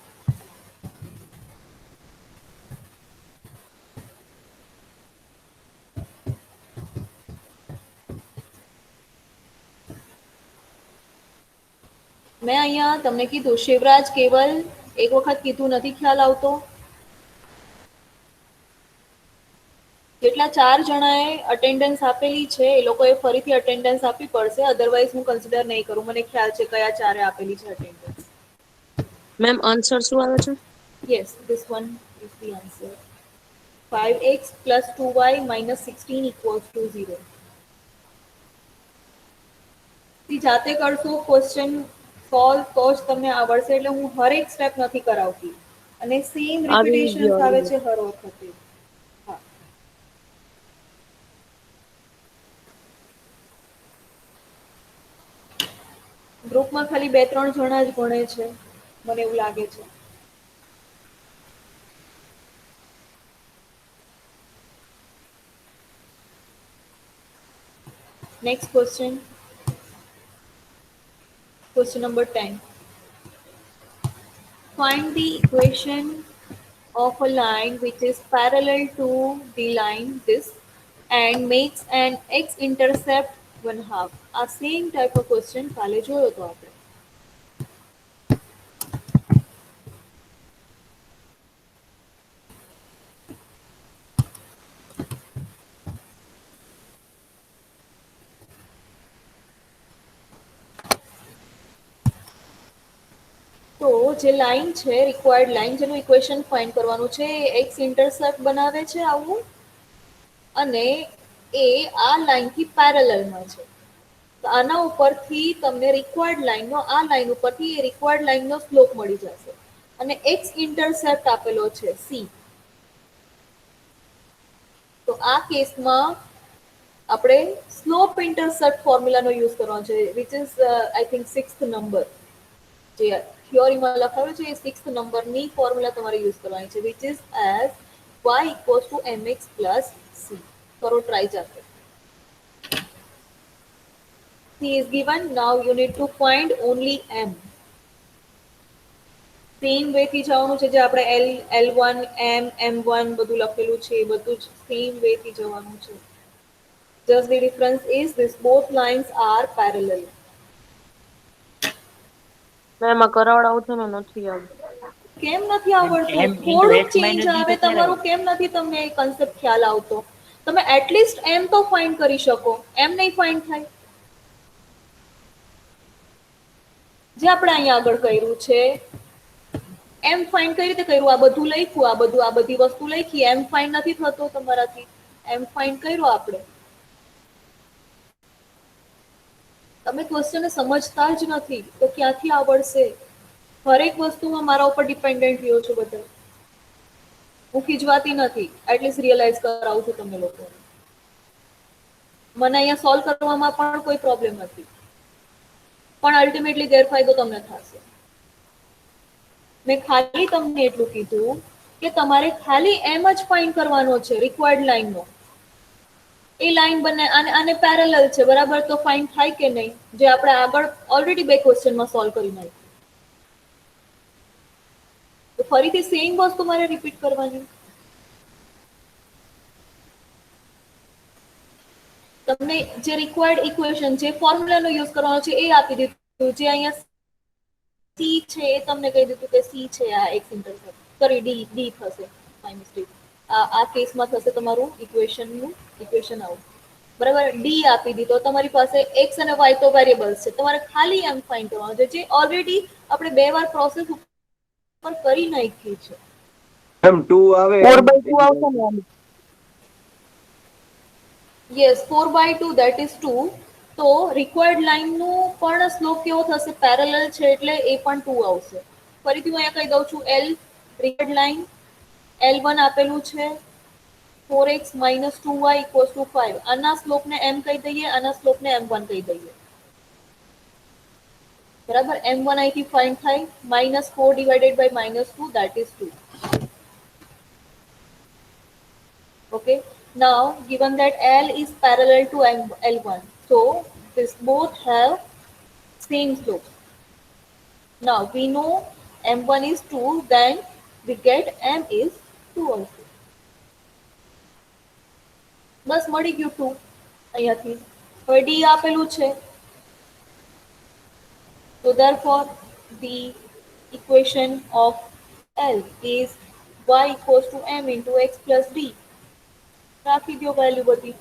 મેં અહીંયા તમને કીધું શિવરાજ કેવલ એક વખત કીધું નથી ખ્યાલ આવતો. જેટલા 4 જણાએ અટેન્ડન્સ આપેલી છે એ લોકોએ ફરીથી અટેન્ડન્સ આપવી પડશે, અધરવાઇઝ હું કન્સિડર નહીં કરું. મને ખ્યાલ છે કયા 4એ આપેલી છે અટેન્ડન્સ. મેમ આન્સર શું આવે છે? Yes, this one is the answer. 5x plus 2y minus 16 equals to 0. જાતે કરશો ક્વેશ્ચન સોલ્વ તો જ તમને આવડશે, એટલે હું હરેક સ્ટેપ નથી કરાવતી અને સેમ રિપીટેશન આવે છે હર વખતે. હા, ગ્રુપમાં ખાલી 2-3 જણા જ ભણે છે, મને એવું લાગે છે. Next question, question number 10. Find the equation of a line which is parallel to the line this and makes an x-intercept 1/2. આ સેમ ટાઈપ ઓફ ક્વેશ્ચન કાલે જોયો હતો આપણે. તો જે લાઈન છે રિક્વાયર્ડ લાઈન, જેનું ઇક્વેશન ફાઇન્ડ કરવાનું છે, એક્સ ઇન્ટરસેપ્ટ બનાવે છે આવું, અને એ આ લાઈનથી પેરેલલમાં છે. તો આના ઉપરથી તમને રિક્વાયર્ડ લાઈનનો, આ લાઈન ઉપરથી એ રિક્વાયર્ડ લાઈનનો સ્લોપ મળી જશે. અને એક્સ ઇન્ટરસેપ્ટ આપેલો છે સી. તો આ કેસમાં આપણે સ્લોપ ઇન્ટરસેપ્ટ ફોર્મ્યુલાનો યુઝ કરવાનો છે, which is I think 6th number. જે થિયોરીમાં લખાવ્યું છે એ 6th નંબરની ફોર્મ્યુલા તમારે યુઝ કરવાની છે, which is as y equals to mx plus c. કરો ટ્રાય જાતે. C is given. Now you need to find only m. Same way થી જવાનું છે, જે આપણે L1 m m1 બધું લખેલું છે એ બધું જ સેમ વે થી જવાનું છે. Just the difference is this both lines are parallel. Ma'am આ કરાવડાવું છે ને નથી આવતું. કેમ નથી આવડતું? થોડુંક ચેન્જ આવે તમારું, કેમ નથી તમને એ કન્સેપ્ટ ખ્યાલ આવતો? તમે એટલીસ્ટ એમ તો ફાઇન્ડ કરી શકો, એમ નહીં ફાઇન્ડ થાય. જે આપણે અહીંયા આગળ કર્યું છે એમ ફાઇન્ડ કઈ રીતે કર્યું? આ બધું લખ્યું, આ બધી વસ્તુ લખી, એમ ફાઇન્ડ નથી થતો તમારાથી. એમ ફાઇન્ડ કર્યો આપણે. તમે ક્વેશ્ચનને સમજતા જ નથી તો ક્યાંથી આવડશે? હરેક વસ્તુમાં મારા ઉપર ડિપેન્ડન્ટ રહ્યો છો બધા. હું ખીજવાતી નથી, એટલીસ્ટ રિયલાઇઝ કરાવું છું તમને લોકોને. મને અહીંયા સોલ્વ કરવામાં પણ કોઈ પ્રોબ્લેમ નથી, પણ અલ્ટિમેટલી ગેરફાયદો તમને થશે. મેં ખાલી તમને એટલું કીધું કે તમારે ખાલી એમ જ ફાઇન્ડ કરવાનો છે રિક્વાયર્ડ લાઈનનો. એ લાઈન બને આને પેરેલલ છે બરાબર, તો ફાઇન્ડ થાય કે નહીં? જે આપણે આગળ ઓલરેડી 2 ક્વેશ્ચનમાં સોલ્વ કરી નાખ્યું. તો ફરીથી સેમ વસ્તુ મારે રિપીટ કરવાની. તમને જે રિક્વાયર્ડ ઇક્વેશન, જે ફોર્મ્યુલાનો યુઝ કરવાનો છે એ આપી દીધું. જે અહીંયા સી છે એ તમને કહી દીધું કે સી છે આ એક્સ ઇન્ટરસેપ્ટ, સોરી ડી થશે, માય મિસ્ટેક. આ કેસમાં થશે તમારું ઇક્વેશન આવું બરાબર. ડી આપી દીધો, તમારી પાસે એક્સ અને વાય તો વેરિયેબલ્સ છે, તમારે ખાલી એમ ફાઇન્ડ કરવાનું છે, જે ઓલરેડી આપણે 2 વાર પ્રોસેસ ઉપર કરી નાખી છે. એમ 2 આવે 4/2 આવશે ને આમ? Yes, 4/2 that is 2. તો રિક્વાયર્ડ લાઈનનું પણ સ્લોપ કેવો થશે? પેરેલલ છે એટલે એ પણ 2 આવશે. ફરીથી હું અહીંયા કહી દઉં છું, L રિક્વાયર્ડ લાઈન L1 આપેલું છે, 4x minus 2y equals to 5. આના સ્લોપને m કહી દઈએ, આના સ્લોપને m1 કહી દઈએ. બરાબર, m1 અહીંથી ફાઇન્ડ થાય, minus 4 divided by minus 2, that is 2. Okay, now given that L is parallel to L1, so this both have same slope. Now we know m1 is 2, then we get m is 2 also. બસ મળી ગયું 2 અહીંયાથી. હવે d આપેલું છે, so therefore the equation of L is y equals to m into x plus d. રાખી દો value બધી.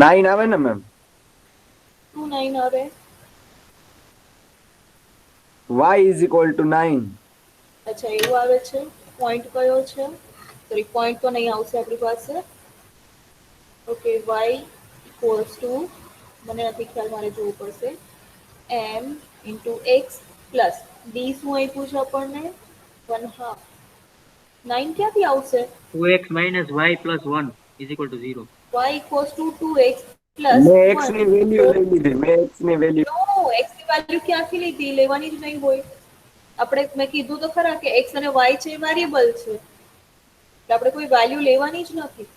Nine આવે ને મેમ? 2 9 આવે. y is equal to 9. અચ્છા એવું આવે છે. પોઈન્ટ કયો છે? સોરી, પોઈન્ટ તો નહીં આવશે આપણી પાસે. ઓકે, y ઇક્વલ્સ ટુ, મને નથી ખ્યાલ, મારે જોવું પડશે, m into x plus D શું આપ્યું છે આપણને? 1/2. 9 ક્યાંથી આવશે? 2x minus y plus 1 is equal to 0. y equals to 2x plus મેં x ની વેલ્યુ લઈ લીધી. મેં x ની વેલ્યુ નો, x ની વેલ્યુ ક્યાંથી લીધી? લેવાની જ નહીં હોય. આપણે મેં કીધું તો ખરા કે x અને y છે એ વેરિયેબલ છે, એટલે આપણે કોઈ વેલ્યુ લેવાની જ નથી.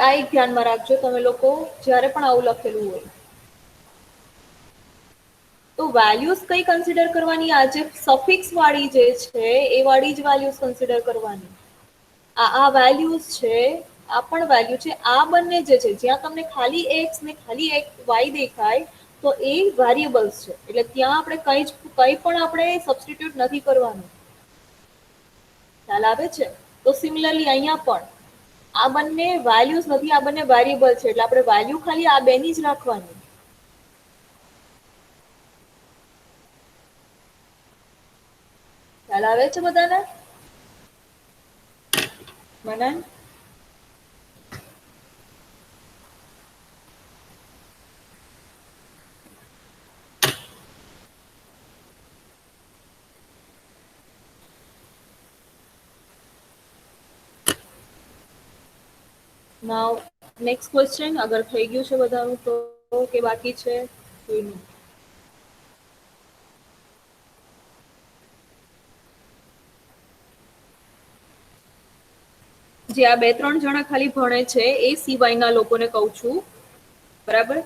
આ એક ધ્યાનમાં રાખજો તમે લોકો, જ્યારે પણ આવું લખેલું હોય તો વેલ્યુઝ કઈ કન્સિડર કરવાની? આ જે સફિક્સ વાળી જે છે એ વાળી જ વેલ્યુઝ કન્સિડર કરવાની. આ વેલ્યુઝ છે, આ પણ વેલ્યુ છે, આ બંને જે છે, જ્યાં તમને ખાલી x ને ખાલી y દેખાય તો એ વેરિયેબલ્સ છે, એટલે ત્યાં આપણે કંઈ પણ આપણે સબસ્ટિટ્યુટ નથી કરવાનું. ખ્યાલ આવે છે? તો સિમિલરલી અહીંયા પણ આ બંને વેલ્યુઝ નથી, આ બંને વેરિયેબલ છે, એટલે આપણે વેલ્યુ ખાલી આ બેની જ રાખવાની. ખ્યાલ આવે છે બધાને? મનન? નાઉ નેક્સ્ટ ક્વેશ્ચન, અગર થઈ ગયું છે બધાનું તો કે બાકી છે કોઈનું? જે આ 2-3 જણા ખાલી ભણે છે એ સિવાયના લોકોને કહું છું, બરાબર,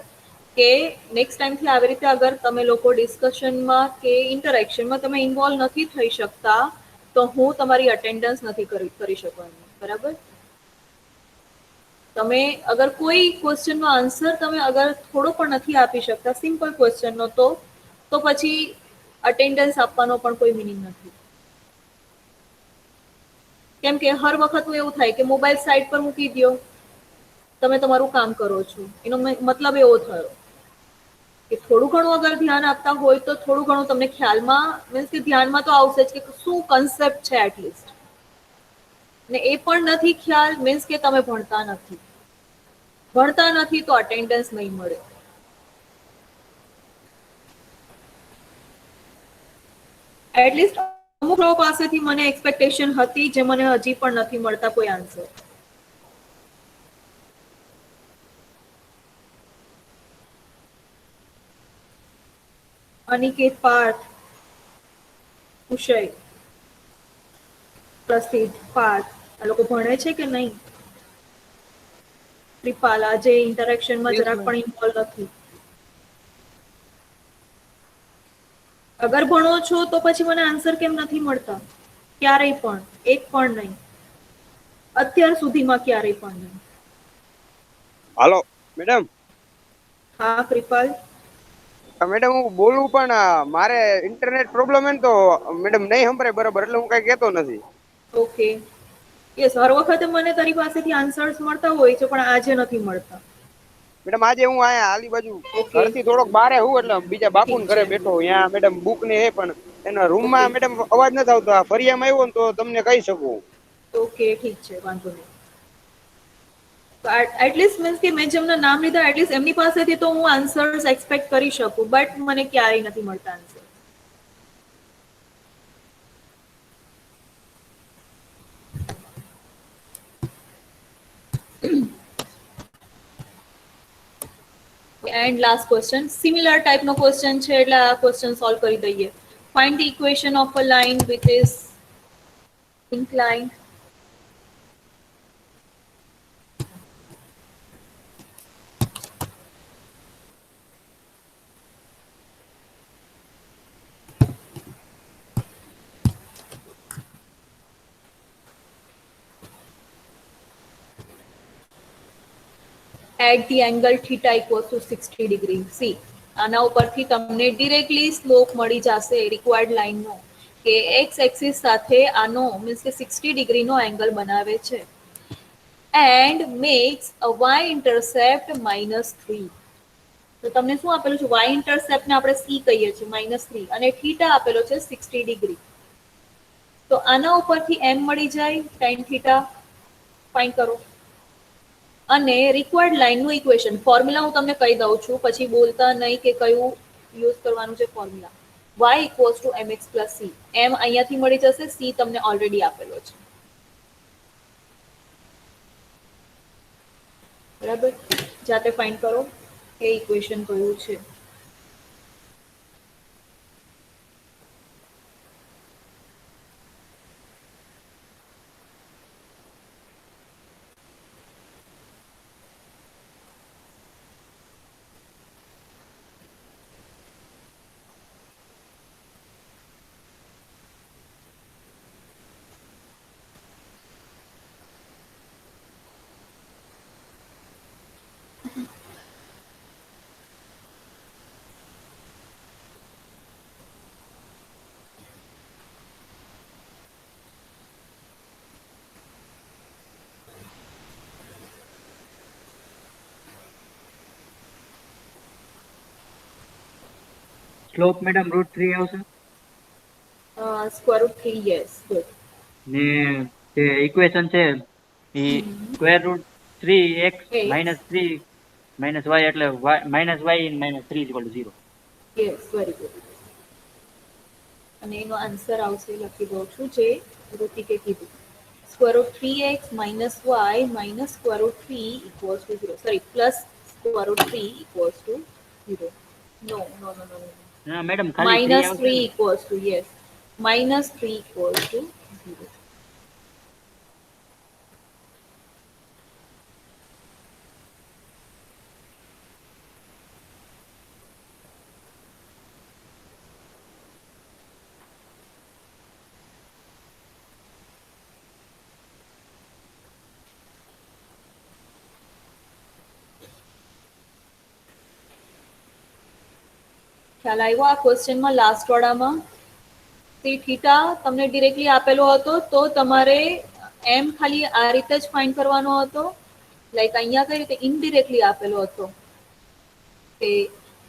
કે નેક્સ્ટ ટાઈમથી આવી રીતે અગર તમે લોકો ડિસ્કશનમાં કે ઇન્ટરેક્શનમાં તમે ઇન્વોલ્વ નથી થઈ શકતા તો હું તમારી અટેન્ડન્સ નથી કરી શકવાની. બરાબર, તમે અગર કોઈ ક્વેશ્ચનનો આન્સર તમે અગર થોડો પણ નથી આપી શકતા, સિમ્પલ ક્વેશ્ચનનો, તો પછી અટેન્ડન્સ આપવાનો પણ કોઈ મિનિંગ નથી. કેમ કે હર વખત એવું થાય કે મોબાઈલ સાઈડ પર મૂકી દો, તમે તમારું કામ કરો છો, એનો મતલબ એવો થયો કે થોડું ઘણું અગર ધ્યાન આપતા હોય તો થોડું ઘણું તમને ખ્યાલમાં, મીન્સ કે ધ્યાનમાં તો આવશે જ કે શું કન્સેપ્ટ છે એટલીસ્ટ. ને એ પણ નથી ખ્યાલ, મીન્સ કે તમે ભણતા નથી તો અટેન્ડન્સ નહીં મળે. એટલીસ્ટ અમુક લોકો પાસેથી મને એક્સપેક્ટેશન હતી જે મને હજી પણ નથી મળતા કોઈ આન્સર. અનિકેત, પાર્થ, ઉષય, પ્રસિદ્ધ, પાર્થ, આ લોકો ભણે છે કે નહીં? કૃપાલ આજે ઇન્ટરેક્શનમાં જરાક પણ ઇન્વોલ્વ નથી. અગર ભણો છો તો પછી મને આન્સર કેમ નથી મળતા? ક્યારેય પણ, એક પણ નહીં, અત્યાર સુધીમાં ક્યારેય પણ નહીં. હાલો મેડમ. હા કૃપાલ. મેડમ હું બોલું પણ મારે ઇન્ટરનેટ પ્રોબ્લેમ હે તો મેડમ નહીં સંભળાય બરાબર, એટલે હું કઈ કહેતો નથી. ઓકે, યસ, હર વખતે મને તારી પાસેથી આન્સર્સ મળતા હોય છે પણ આજે નથી મળતા. મેડમ આજે હું આયા આલી બાજુ ઘરથી થોડોક બારે હું, એટલે બીજા બાપુને ઘરે બેઠો અહીંયા મેડમ બુક ને હે પણ એના રૂમમાં મેડમ અવાજ નથી આવતો, આ ફરિયામાં આવ્યો ને તો તમને કહી શકું. ઓકે, ઠીક છે, વાંધો નહીં. તો એટલીસ્ટ મીન્સ કે મેં જેમના નામ લીધા એટલીસ્ટ એમની પાસેથી તો હું આન્સર્સ એક્સપેક્ટ કરી શકું, બટ મને ક્યારેય નથી મળતા answer. And last question, similar ટાઈપનો ક્વેશ્ચન છે એટલે આ ક્વેશ્ચન સોલ્વ કરી દઈએ. Find the equation of a line which is inclined at the angle theta equals to 60 degree. See, આના ઉપરથી તમને ડિરેક્ટલી સ્લોપ મળી જશે રિક્વાયર્ડ લાઇનનો કે એક્સ એક્સિસ સાથે આનો મીન્સ કે 60 ડિગ્રીનો એંગલ બનાવે છે and makes a y intercept -3. તો તમને શું આપેલું છે? વાય ઇન્ટરસેપ્ટને આપણે સી કહીએ છીએ -3 અને થીટા આપેલો છે 60 ડિગ્રી. તો આના ઉપરથી એમ મળી જાય tan થીટા ફાઇન્ડ કરો અને રિક્વાયર્ડ લાઇનનું ઇક્વેશન ફોર્મ્યુલા હું તમને કહી દઉં છું, પછી બોલતા નહીં કે કયું યુઝ કરવાનું છે formula. y equals to mx plus c. એમ અહીંયાથી મળી જશે, સી તમને ઓલરેડી આપેલો છે. બરાબર, જાતે ફાઇન્ડ કરો એ ઇક્વેશન કયું છે. સ્લોપ મેડમ √3 આવશે સ્ક્વેર રૂટ 3, યસ, ગુડ. ને જે ઇક્વેશન છે એ √3x -3 -y એટલે -y -3 0. Yes, very good. અને એનો આન્સર આવશે, લખી દઉં છું, જે ઋતિકે કીધું. Square root 3x -y square root 3 equals to 0. Sorry, plus square root 3 equals to 0. નો નો નો નો ના મેડમ ખાલી 3 આવશે -3 equals to, yes, -3 equals to 0. ખ્યાલ આવ્યો આ ક્વેશ્ચનમાં લાસ્ટ વાળામાં? તે થીટા તમને ડિરેક્ટલી આપેલો હતો તો તમારે એમ ખાલી આ રીતે જ ફાઇન્ડ કરવાનો હતો. લાઈક અહીંયા કઈ રીતે ઇનડિરેક્ટલી આપેલો હતો કે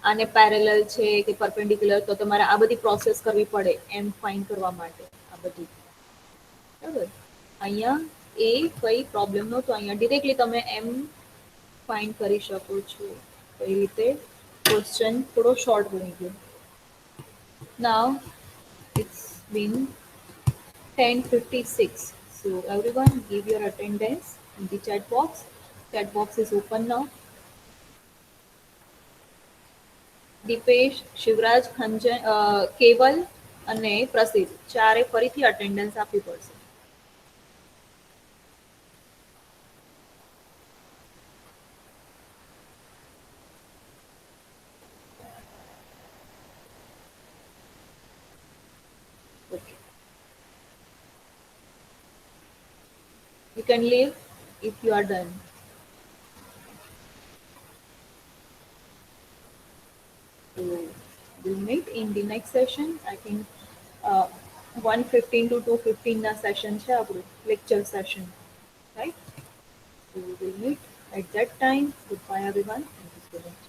આને પેરેલલ છે કે પરપેન્ડિક્યુલર, તો તમારે આ બધી પ્રોસેસ કરવી પડે એમ ફાઇન્ડ કરવા માટે. આ બધી બરાબર. અહીંયા એ કઈ પ્રોબ્લેમ નહોતો, અહીંયા ડિરેક્ટલી તમે એમ ફાઇન્ડ કરી શકો છો. કઈ રીતે ક્વેશ્ચન થોડો શોર્ટ બની ગયો. Now it's been 10:56. So everyone give your attendance in the chat box. Chat box is open now. Dipesh, Shivraj, Khanjan, કેવલ અને પ્રસિદ્ધ ચારે ફરીથી અટેન્ડન્સ આપવી પડશે. You can leave if you are done. So we'll meet in the next session. I think 1:15 to 2:15 na session છે આપણું lecture session, right? So we'll meet at that time. Goodbye everyone. Thank you so much.